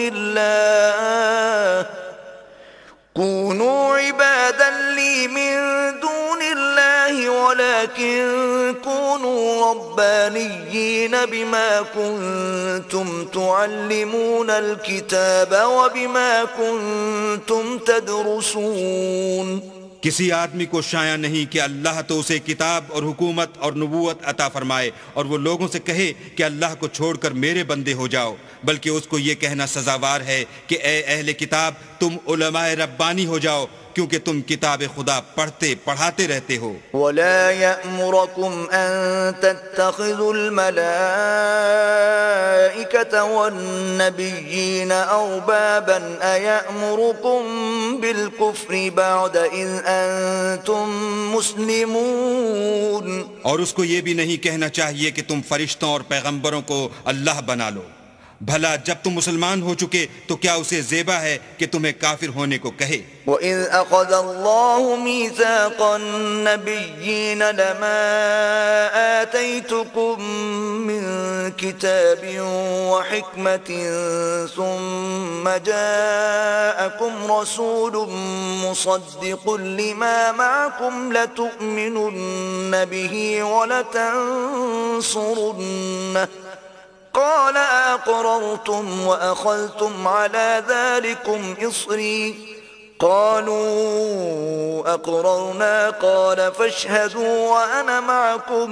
الله ولكن كونوا ربانيين بما كنتم تعلمون الكتاب وبما كنتم تدرسون۔ کسی آدمی کو شایع نہیں کہ اللہ تو اسے کتاب اور حکومت اور نبوت عطا فرمائے اور وہ لوگوں سے کہے کہ اللہ کو چھوڑ کر میرے بندے ہو جاؤ، بلکہ اس کو یہ کہنا سزاوار ہے کہ اے اہل کتاب تم علماء ربانی ہو جاؤ، کیونکہ تم کتاب خدا پڑھاتے رہتے ہو۔ ولا يأمركم أن تتخذوا الملائكة والنبيين أربابا أيأمركم بالكفر بعد إذ أنتم مسلمون۔ اور اس کو یہ بھی نہیں کہنا چاہیے کہ تم فرشتوں اور پیغمبروں کو اللہ بنا لو، بھلا جب تم مسلمان ہو چکے تو کیا اسے زیبا ہے کہ تمہیں کافر ہونے کو کہے؟ وَإِذْ أَخَذَ اللَّهُ مِيثَاقَ النَّبِيِّينَ لَمَا آتَيْتُكُم مِّن كِتَابٍ وَحِكْمَةٍ ثُمَّ جَاءَكُمْ رَسُولٌ مُصَدِّقٌ لِّمَا مَعَكُمْ لَتُؤْمِنُنَّ بِهِ وَلَتَنصُرُنَّهُ قال أقررتم وأخذتم على ذلكم إصري قالوا أقررنا قال فاشهدوا وأنا معكم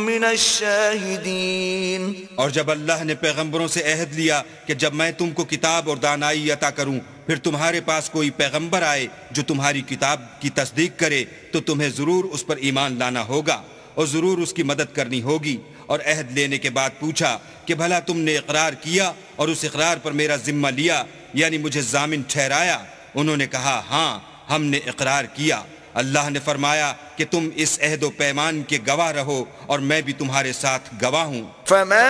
من الشاهدين۔ اور جب اللہ نے پیغمبروں سے عہد لیا کہ جب میں تم کو کتاب اور دانائی عطا کروں پھر تمہارے پاس کوئی پیغمبر آئے جو تمہاری کتاب کی تصدیق کرے تو تمہیں ضرور اس پر ایمان لانا ہوگا اور ضرور اس کی مدد کرنی ہوگی۔ اور عہد لینے کے بعد پوچھا کہ بھلا تم نے اقرار کیا اور اس اقرار پر میرا ذمہ لیا، یعنی مجھے ضامن ٹھہرایا؟ انہوں نے کہا ہاں ہم نے اقرار کیا۔ اللہ نے فرمایا کہ تم اس عہد و پیمان کے گواہ رہو اور میں بھی تمہارے ساتھ گواہ ہوں۔ فمن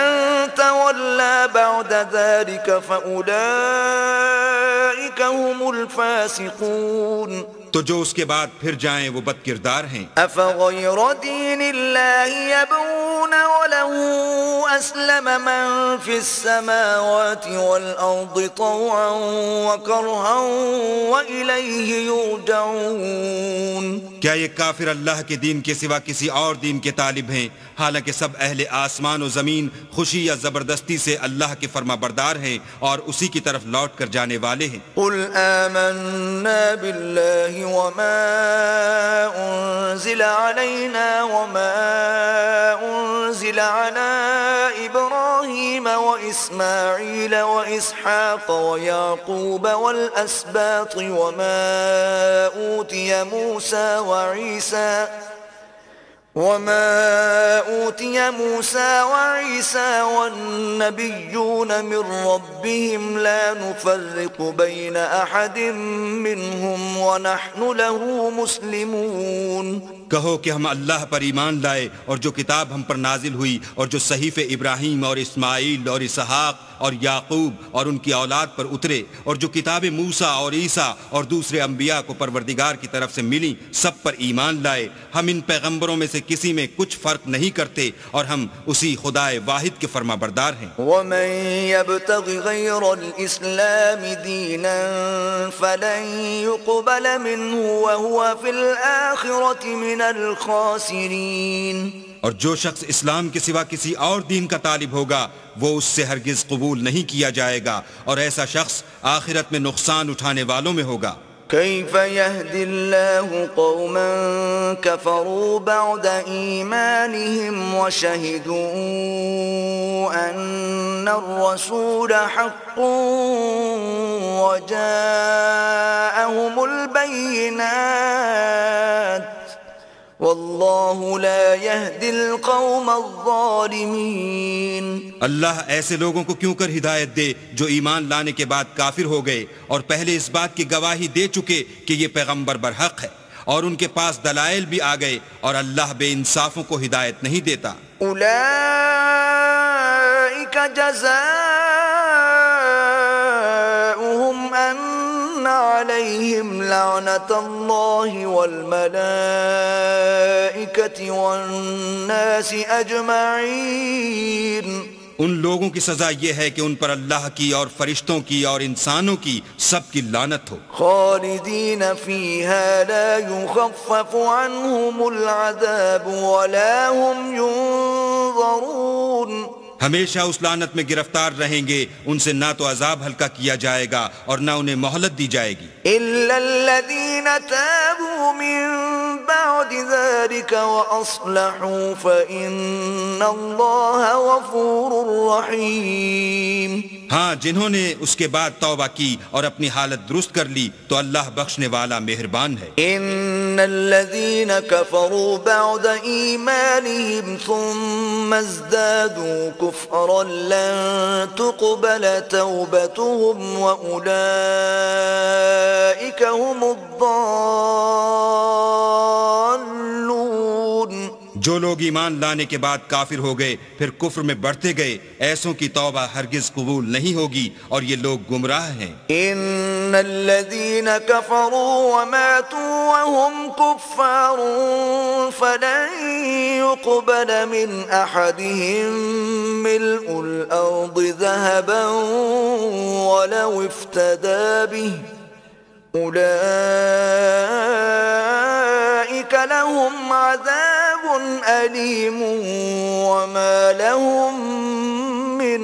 تولى بعد ذلك فأولئك هم الفاسقون۔ تو جو اس کے بعد پھر جائیں وہ بد کردار ہیں۔ أفغير دين الله يبغون وله أسلم من في السماوات والأرض طوعا وكرها وإليه يرجعون۔ کیا یہ کافر اللہ کے دین کے سوا کسی اور دین کے طالب ہیں، حالانکہ سب اہل آسمان و زمین خوشی یا زبردستی سے اللہ کے فرما بردار ہیں اور اسی کی طرف لوٹ کر جانے والے ہیں۔ قل آمنا بالله وما أنزل علينا وما أنزل على إبراهيم وإسماعيل وإسحاق ويعقوب والأسباط وما أوتي موسى وعيسى والنبيون من ربهم لا نفرق بين أحد منهم ونحن له مسلمون۔ کہو کہ ہم اللہ پر ایمان لائے اور جو کتاب ہم پر نازل ہوئی اور جو صحیفے ابراہیم اور اسماعیل اور اسحاق اور یعقوب اور ان کی اولاد پر اترے اور جو کتاب موسیٰ اور عیسیٰ اور دوسرے انبیاء کو پروردگار کی طرف سے ملی سب پر ایمان لائے۔ ہم ان پیغمبروں میں سے کسی میں کچھ فرق نہیں کرتے اور ہم اسی خدائے واحد کے فرما بردار ہیں۔ وَمَن يَبْتَغِ غَيْرَ الْإِسْلَامِ دِينًا فَلَن يُقْبَلَ مِنْهُ وَهُوَ فِي الْآخِرَةِ مِنَ الْخَاسِرِينَ۔ اور جو شخص اسلام کے سوا کسی اور دین کا طالب ہوگا وہ اس سے ہرگز قبول نہیں کیا جائے گا اور ایسا شخص آخرت میں نقصان اٹھانے والوں میں ہوگا۔ كيف يهدي الله قوما كفروا بعد إيمانهم وشهدوا أن الرسول حق وجاءهم البينات والله لا يهدي القوم الظالمين. اللہ ایسے لوگوں کو کیوں کر ہدایت دے جو ایمان لانے کے بعد کافر ہو گئے اور پہلے اس بات کی گواہی دے چکے کہ یہ پیغمبر برحق ہے اور ان کے پاس دلائل بھی آ گئے، اور اللہ بے انصافوں کو ہدایت نہیں دیتا. أولئك جزاؤهم أن عليهم لعنة الله والملائكة والناس أجمعين. ان لوگوں کی سزا یہ ہے کہ ان پر اللہ کی اور فرشتوں کی اور انسانوں کی سب کی لعنت ہو. خالدين فيها لا يخفف عنهم العذاب ولا هم ينظرون. ہمیشہ اس لعنت میں گرفتار رہیں گے، ان سے نہ تو عذاب ہلکا کیا جائے گا اور نہ انہیں مہلت دی جائے گی. إلا الذين تابوا من بعد ذلك وأصلحوا فإن الله غفور رحيم. ہاں، جنہوں نے اس کے بعد توبہ کی اور اپنی حالت درست کر لی تو اللہ بخشنے والا مہربان ہے. إن الذين كفروا بعد إيمانهم ثم ازدادوا كفرا لن تقبل توبتهم وأولئك هم الضالون. جو لوگ ایمان لانے کے بعد کافر ہو گئے پھر کفر میں بڑھتے گئے، ایسوں کی توبہ ہرگز قبول نہیں ہوگی اور یہ لوگ گمراہ ہیں. إن الذين كفروا وماتوا وهم كفار فلن يقبل من أحدهم ملء الأرض ذهبا ولو افتدى به أولئك لهم عذاب أليم وما لهم من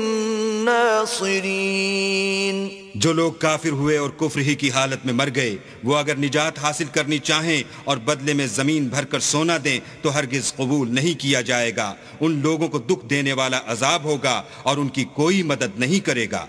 ناصرين. جو لوگ کافر ہوئے اور کفر ہی کی حالت میں مر گئے، وہ اگر نجات حاصل کرنی چاہیں اور بدلے میں زمین بھر کر سونا دیں تو ہرگز قبول نہیں کیا جائے گا. ان لوگوں کو دکھ دینے والا عذاب ہوگا اور ان کی کوئی مدد نہیں کرے گا.